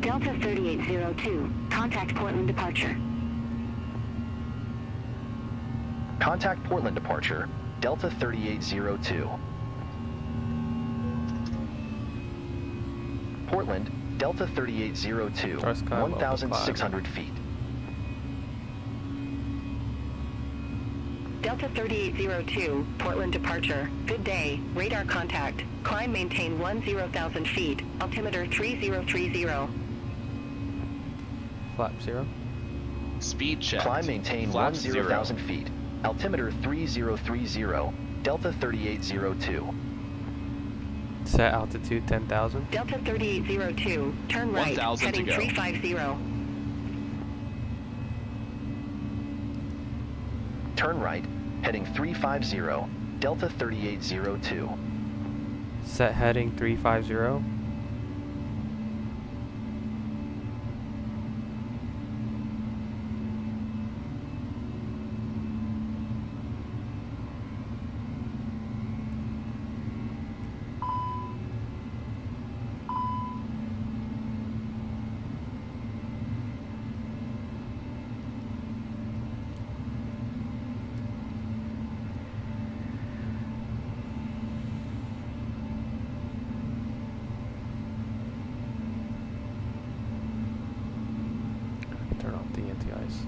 Delta 3802, contact Portland departure. Contact Portland departure, Delta 3802. Portland, Delta 3802, First climb, open 1,600 feet. Delta 3802, Portland departure. Good day. Radar contact. Climb maintain 10,000 feet. Altimeter 3030. Flap 0. Speed checked. Climb, maintain Flaps 10,000 feet. Altimeter 3030, Delta 3802. Set altitude 10,000. Delta 3802, turn right, 1,000 to heading go. 350. Turn right, heading 350, Delta 3802. Set heading 350. Turn off the anti-ice.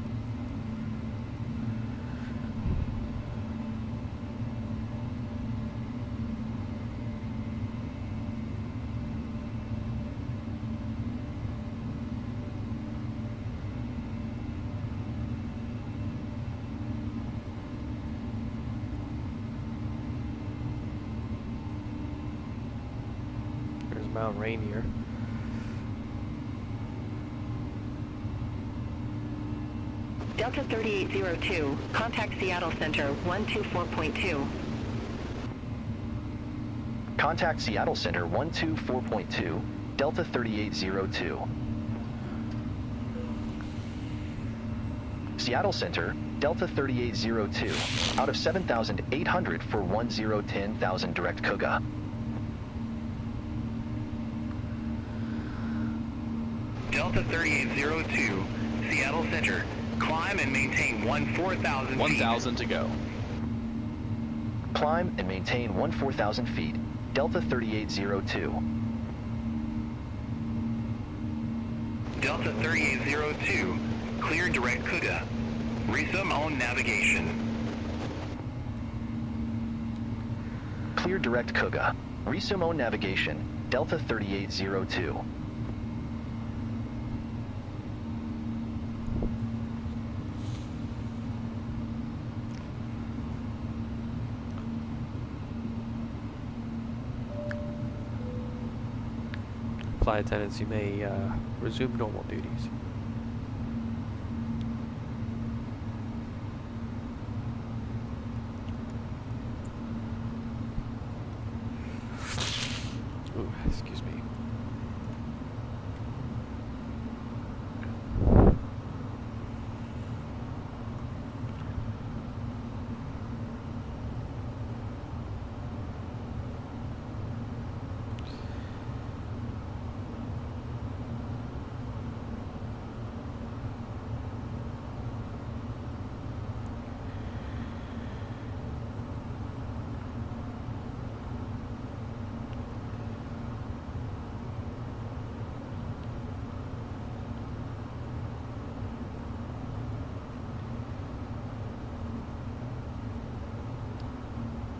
There's Mount Rainier. Delta 3802, contact Seattle Center 124.2. Contact Seattle Center 124.2, Delta 3802. Seattle Center, Delta 3802, out of 7,800 for 1010,000 direct Kuga. Delta 3802, Seattle Center. Climb and maintain 14,000 feet. 1,000 to go. Climb and maintain 14,000 feet, Delta 3802. Delta 3802, clear direct Kuga. Resume on navigation. Clear direct Kuga. Resume on navigation, Delta 3802. Flight attendants, you may resume normal duties. Ooh, excuse me.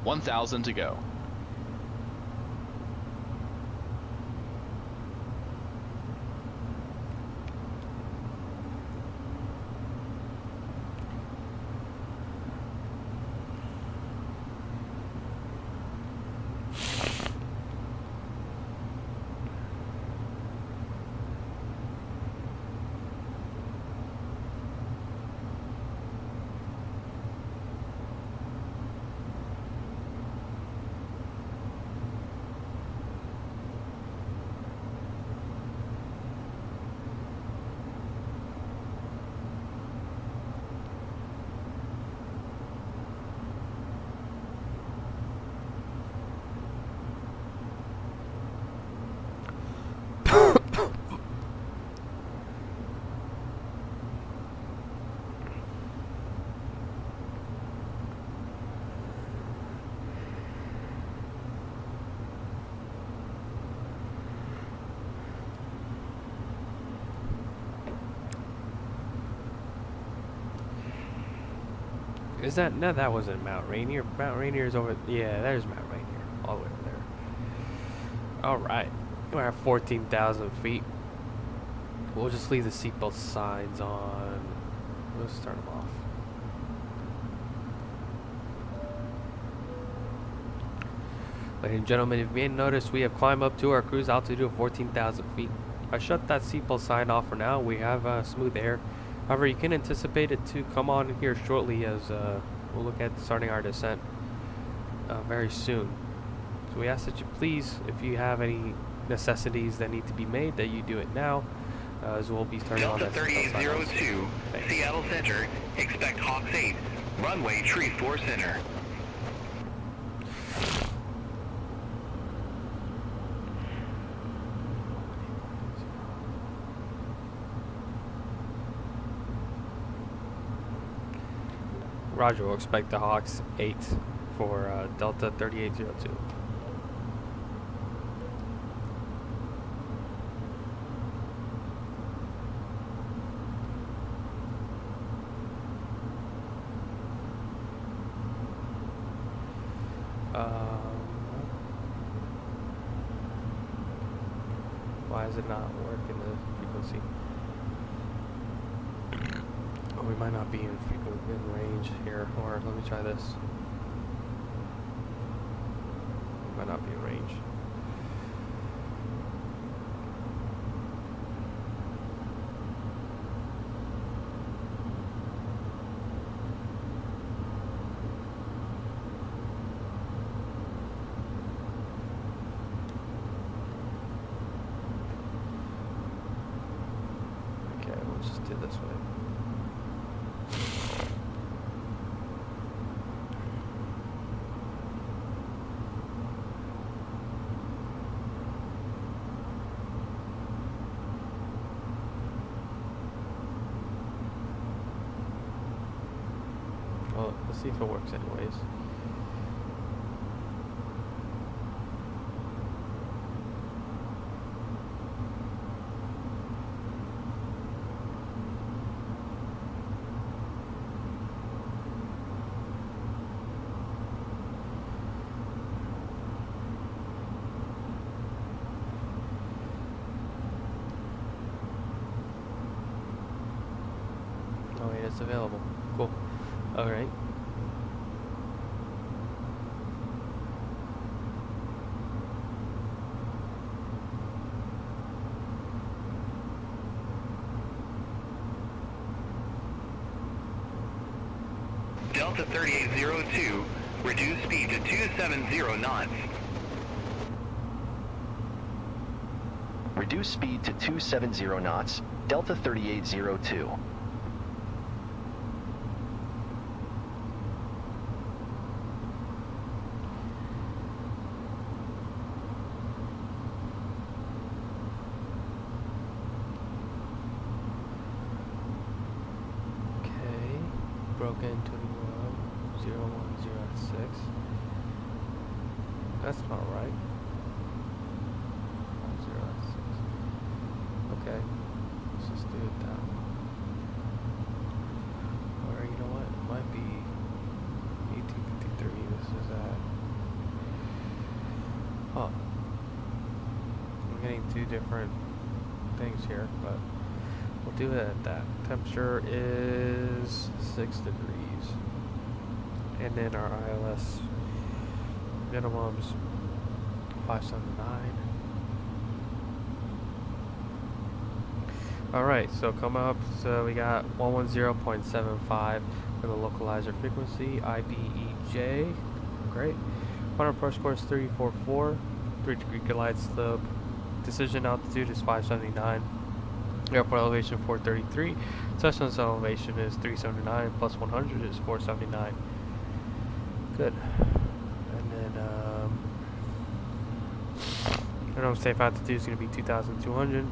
One 1,000 to go. Is that no? That wasn't Mount Rainier. Mount Rainier is over. Yeah, there's Mount Rainier, all the way over there. All right, we're at 14,000 feet. We'll just leave the seatbelt signs on. Let's start them off. Ladies and gentlemen, if you may notice, we have climbed up to our cruise altitude of 14,000 feet. I shut that seatbelt sign off for now. We have smooth air. However, you can anticipate it to come on here shortly as we'll look at starting our descent very soon. So we ask that you please, if you have any necessities that need to be made, that you do it now, as we'll be starting on Delta that seatbelt sign off. 3802, Seattle Center, expect Hawks 8, runway tree 4 center. Roger, we'll expect the Hawks 8 for Delta 3802. Why is it not working the frequency? Oh, we might not be in range here. Or let me try this. We might not be in range. Okay, we'll just do this way. Well, let's see if it works anyways. Oh wait, it's available. Cool. Alright. Delta 3802, reduce speed to 270 knots. Reduce speed to 270 knots. Delta 3802. Broken 210106. That's not right. 006. Okay, let's just do it that way. Or you know what? It might be 1853. This is at. Huh. I'm getting two different things here, but we'll do it at that. Temperature is 6 degrees. And then our ILS minimums 579. Alright, so come up, so we got 110.75 for the localizer frequency, IBEJ, great. Final approach score is 344, 3 degree glide slope, decision altitude is 579, airport elevation 433, touchdown elevation is 379, plus 100 is 479. Good. And then, minimum safe altitude is going to be 2,200.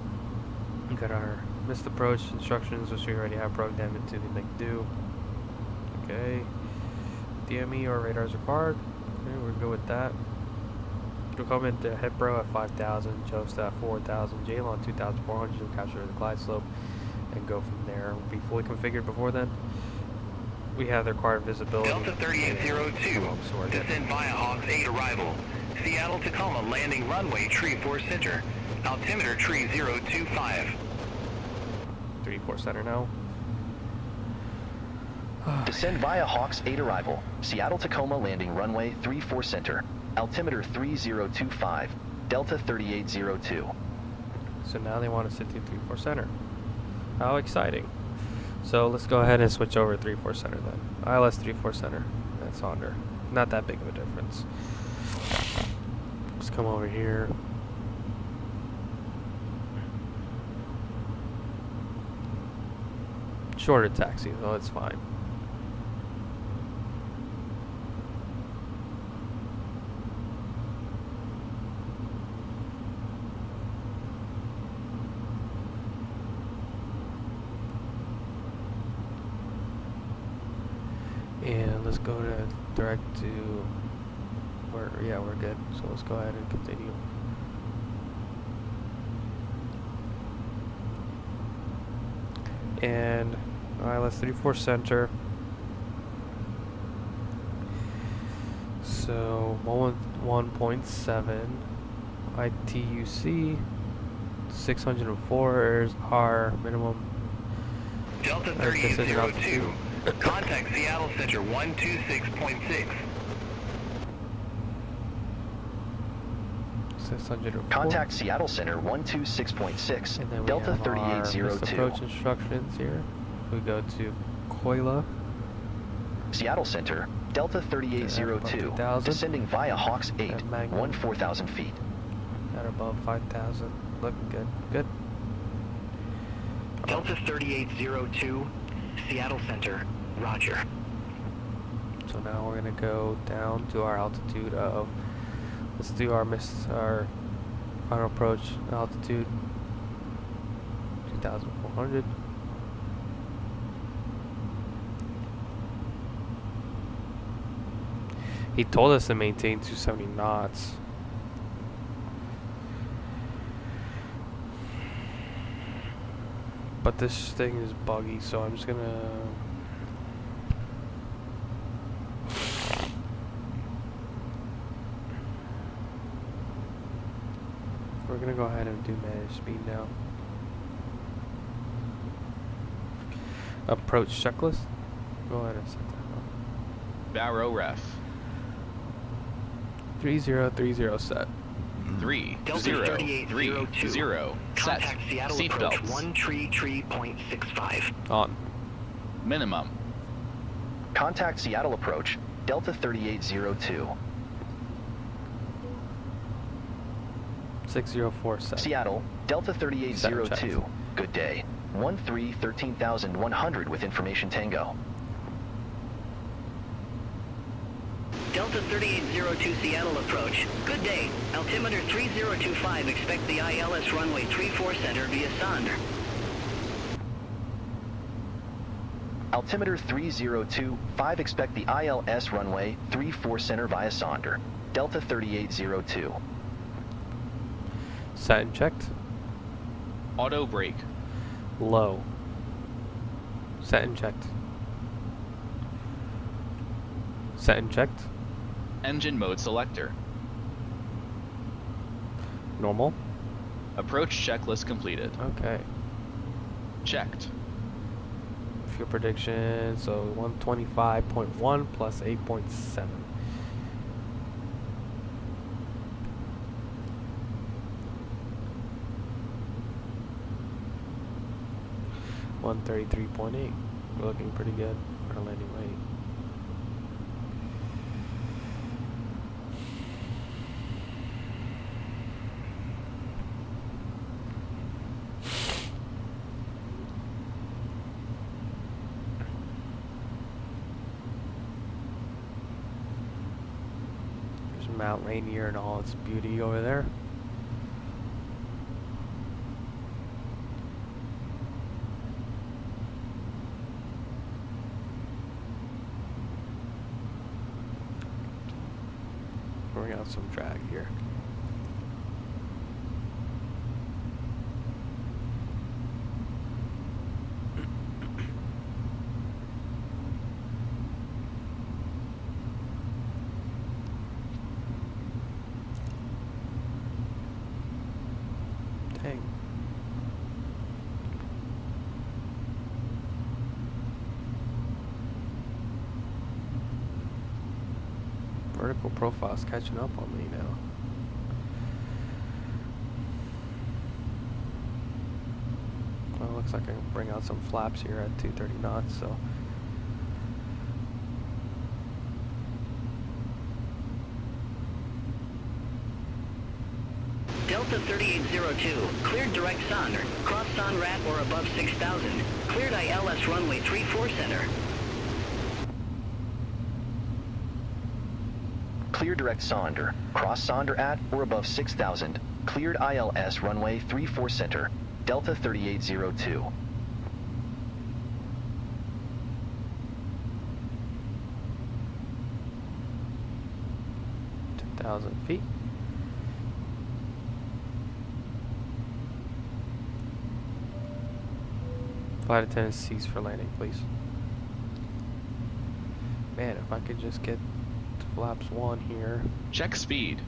We got our missed approach instructions, which we already have programmed into the McDo. Okay. DME or radars required. Okay, we're good with that. We'll come into Headbro at 5,000, Josta at 4,000, Jalon 2,400 to capture the glide slope, and go from there. We'll be fully configured before then. We have the required visibility. Delta 3802, descend via Hawks 8 arrival. Seattle Tacoma landing runway tree 4 center. Altimeter tree 025. 34 center now. Descend via Hawks 8 arrival. Seattle Tacoma landing runway 34 center. Altimeter 3025. Delta 3802. So now they want us to do 34 center. How exciting. So let's go ahead and switch over to 34 center then. ILS 34 center. That's under. Not that big of a difference. Let's come over here. Shorter taxi, so it's fine. And let's go to direct to yeah, we're good. So let's go ahead and continue. And ILS 34 center. So 1.7 ITUC 604 is our minimum. Delta 3802. Contact Seattle Center 126.6. 604. Contact Seattle Center 126.6. And then we Delta have our missed 3802. approach instructions here. We go to Koila. Seattle Center, Delta 3802. 2,000. Descending via Hawks 8, And Magnum. 14,000 feet. At above 5,000. Looking good. Good. Delta 3802, Seattle Center, roger. So now we're gonna go down to our altitude of. Let's do our final approach altitude. 2,400. He told us to maintain 270 knots. But this thing is buggy, so I'm just gonna... We're gonna go ahead and do manage speed now. Approach checklist. Go ahead and set that up. Barrow ref. 3030 set. 3 Delta 0 3 3802. 0 set. Contact Seattle approach Seatbelts. 133.65. On. Minimum. Contact Seattle approach, Delta 3802. 604 set. Seattle, Delta Center 3802. checks. Good day. 13,100 with information Tango. Delta 3802 Seattle approach. Good day. Altimeter 3025. Expect the ILS runway 34 center via Sonder. Altimeter 3025. Expect the ILS runway 34 center via Sonder. Delta 3802. Set and checked. Auto brake. Low. Set and checked. Set and checked. Engine mode selector. Normal. Approach checklist completed. Okay. Checked. Fuel prediction. So 125.1 plus 8.7. $133.8. We're looking pretty good for our landing weight. There's Mount Rainier and all its beauty over there. Bring out some drag here. Dang. Vertical profile's catching up on me now. Well, looks like I can bring out some flaps here at 230 knots, so. Delta 3802, cleared direct sun, cross SONRAD or above 6,000. Cleared ILS runway 34 center. Clear direct Sonder. Cross Sonder at or above 6,000. Cleared ILS runway 34 center. Delta 3802. Feet. Flight attendant cease for landing, please. Man, if I could just get to flaps 1 here. Check speed.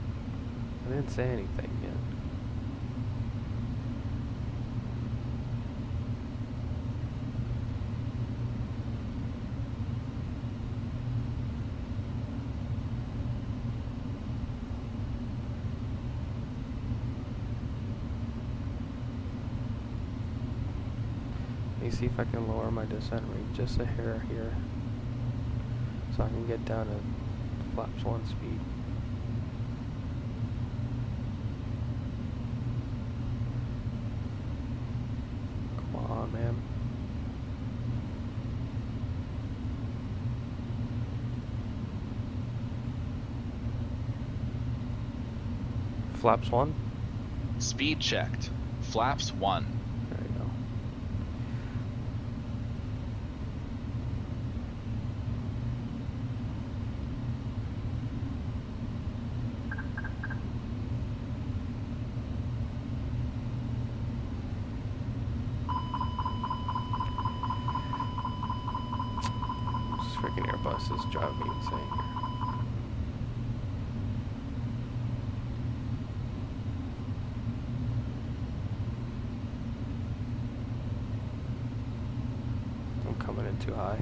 I didn't say anything yet. Let me see if I can lower my descent rate just a hair here, so I can get down to flaps 1 speed. Come on, man. Flaps 1. Speed checked. Flaps 1. There you go. This freaking Airbus is driving me insane here. I'm coming in too high.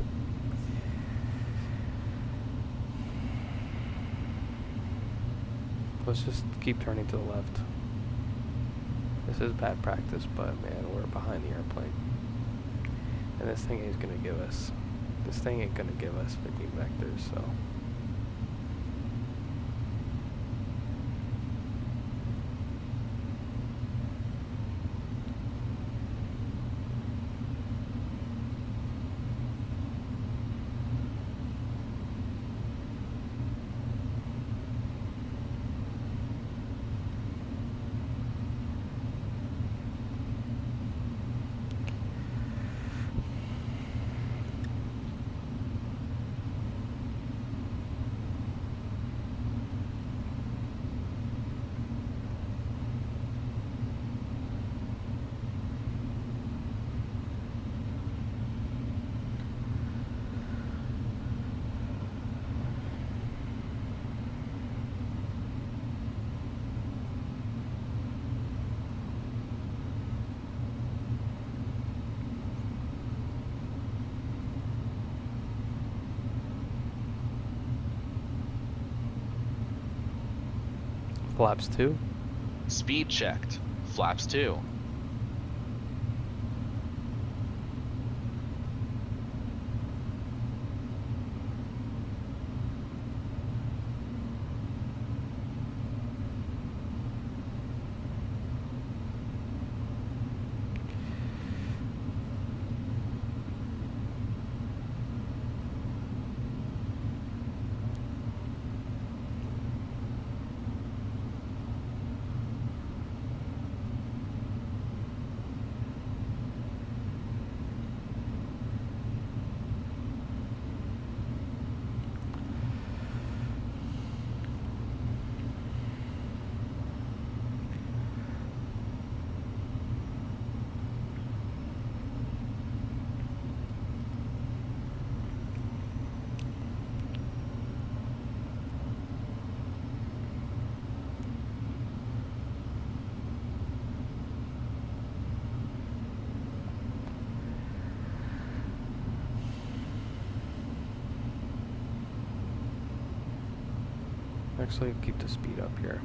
Let's just keep turning to the left. This is bad practice, but man, we're behind the airplane. And this thing ain't gonna give us 15 vectors, so. Flaps 2. Speed checked. Flaps 2. Actually, keep the speed up here.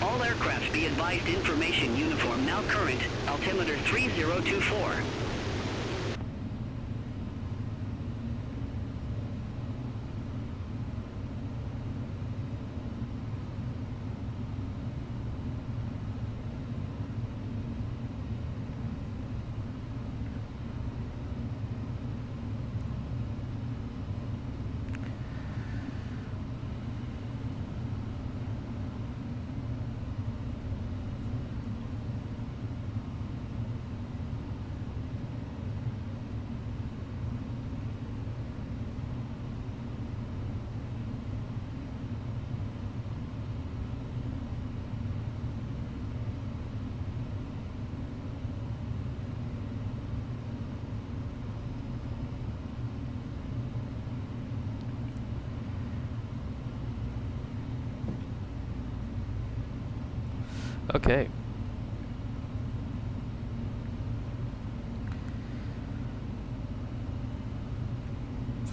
All aircraft be advised information uniform now current, altimeter 3024. Okay.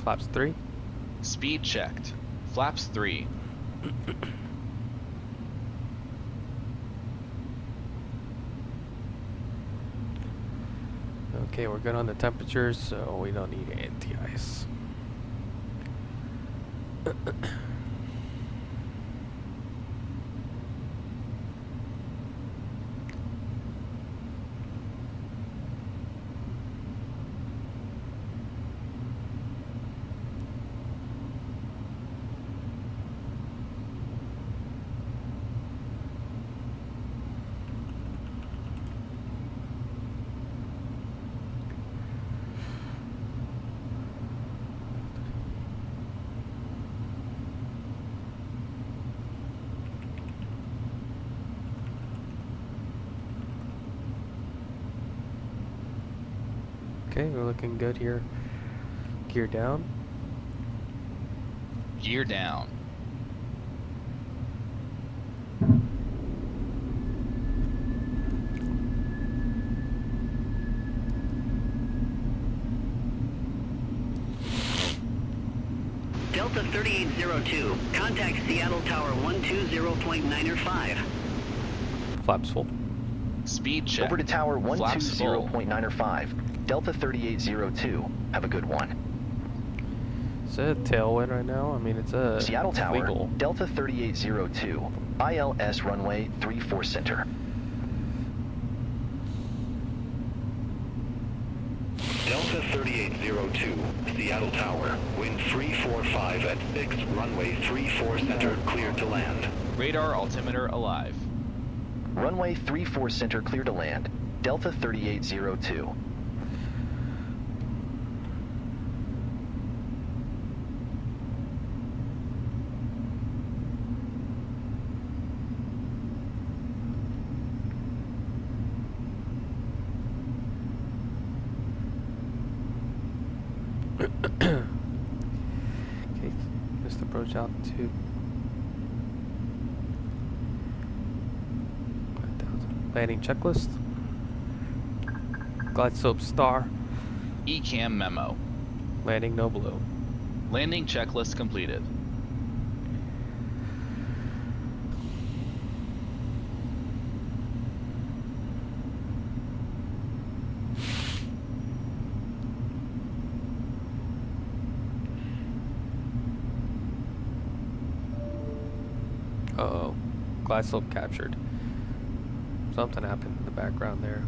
Flaps 3. Speed checked. Flaps 3. Okay, we're good on the temperatures, so we don't need anti-ice. Okay, we're looking good here. Gear down. Gear down. Delta 3802, contact Seattle Tower 120.9 Flaps full. Speed check. Over to Tower Flaps full. 120.9 Delta 3802. Have a good one. Is it a tailwind right now? I mean, it's a Seattle Tower, legal. Delta 3802. ILS runway 34 center. Delta 3802, Seattle Tower, wind 345 at 6, runway 34 center, clear to land. Radar altimeter alive. Runway 34 center clear to land. Delta 3802. Okay, just approach altitude. 5,000. Landing checklist. Glide slope star. ECAM memo. Landing no blue. Landing checklist completed. Uh-oh. Glide slope captured. Something happened in the background there.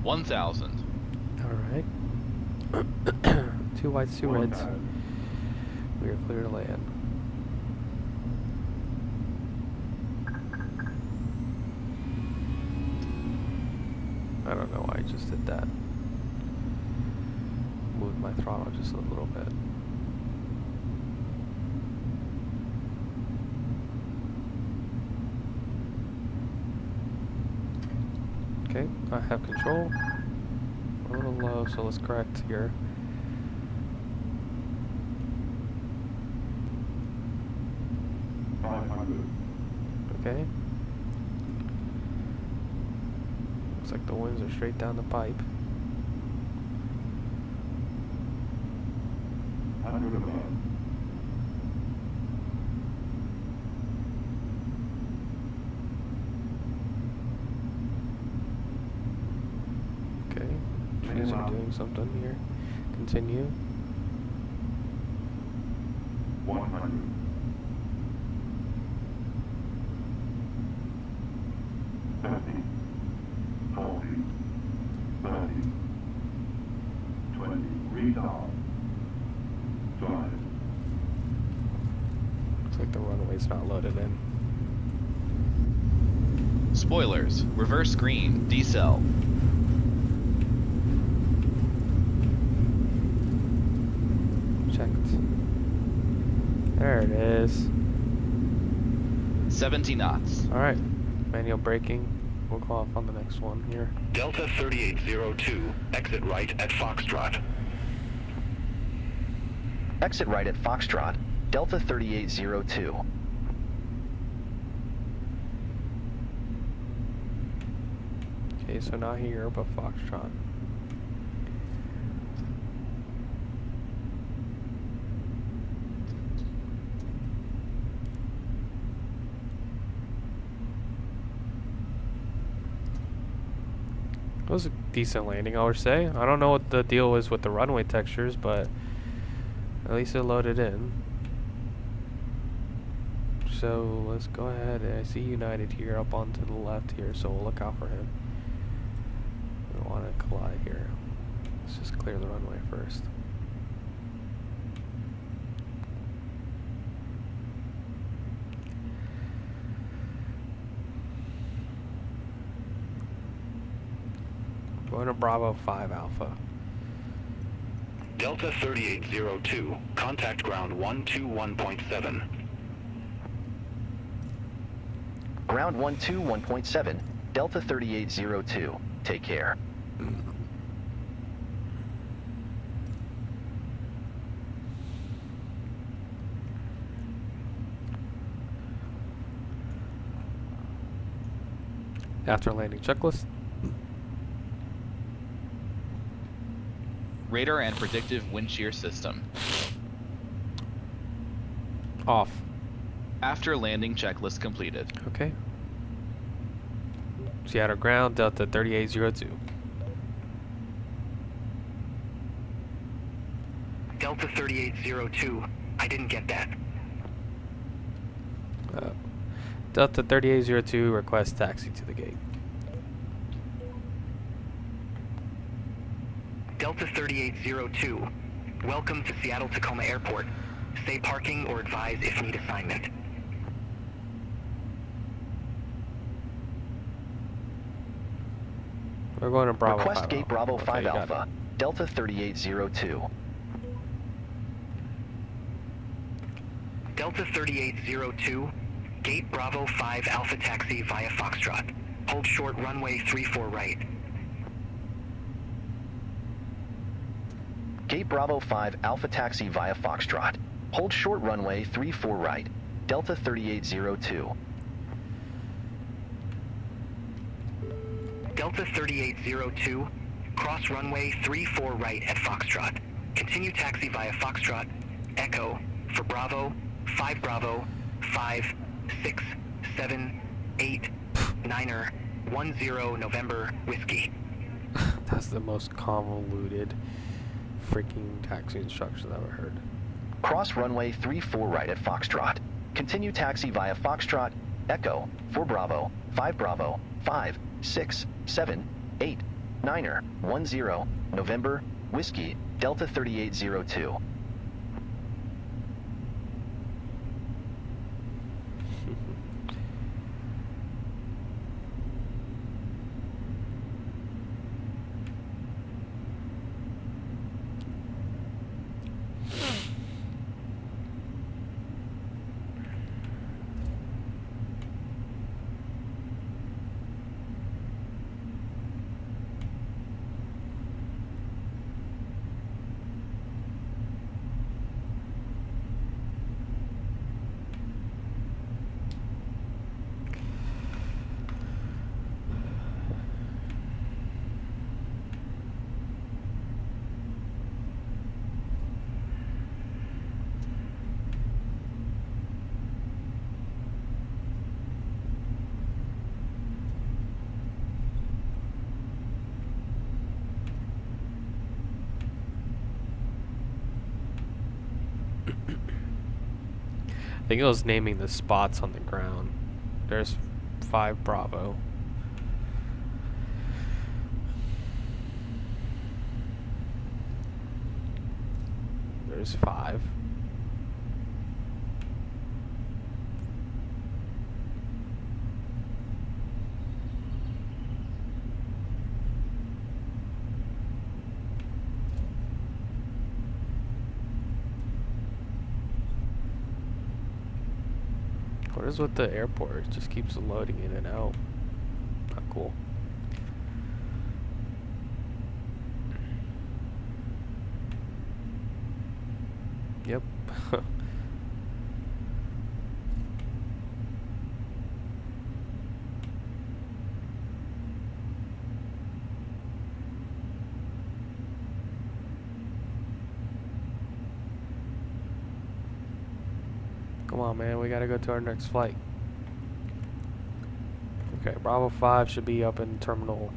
1,000. Alright. 2 whites, 2 reds. We are clear to land. I don't know why I just did that. Moved my throttle just a little bit. Okay, I have control. A little low, so let's correct here. Okay. Looks like the winds are straight down the pipe. Okay, trees are doing something here. Continue. 100. Looks like the runway's not loaded in. Spoilers. Reverse green. Decel. Checked. There it is. 70 knots. Alright. Manual braking. We'll go off on the next one here. Delta 3802, exit right at Foxtrot. Exit right at Foxtrot, Delta 3802. Okay, so not here, but Foxtrot. That was a decent landing, I would say. I don't know what the deal is with the runway textures, but at least it loaded in. So let's go ahead. I see United here up onto the left here, so we'll look out for him. We don't want to collide here. Let's just clear the runway first. Going to Bravo 5 Alpha. Delta 3802, contact ground 121.7. Ground 121.7, Delta 3802. Take care. After landing checklist. Radar and predictive wind shear system. Off. After landing checklist completed. Okay. Seattle ground, Delta 3802. Delta 3802. I didn't get that. Delta 3802, request taxi to the gate. Delta 3802. Welcome to Seattle Tacoma Airport. Stay parking or advise if need assignment. We're going to Bravo Request 5 gate Alpha. Bravo Okay, 5 you got Alpha, Delta 3802. Delta 3802. Gate Bravo 5 Alpha taxi via Foxtrot. Hold short runway 34 right. Gate Bravo 5 Alpha taxi via Foxtrot. Hold short runway 34 right, Delta 3802. Delta 3802. Cross runway 34 right at Foxtrot. Continue taxi via Foxtrot. Echo for Bravo 5 Bravo 5 6 7 8 9er 10 November Whiskey. That's the most convoluted freaking taxi instructions I've ever heard. Cross runway 34 right at Foxtrot. Continue taxi via Foxtrot, Echo, 4 Bravo, 5 Bravo, 5, 6, 7, 8, Niner, 10, November, Whiskey, Delta 3802. I think it was naming the spots on the ground. There's 5 Bravo. There's 5. What is with the airport? It just keeps loading in and out. Not cool. Yep. Come on, man. We gotta go to our next flight. Okay, Bravo 5 should be up in Terminal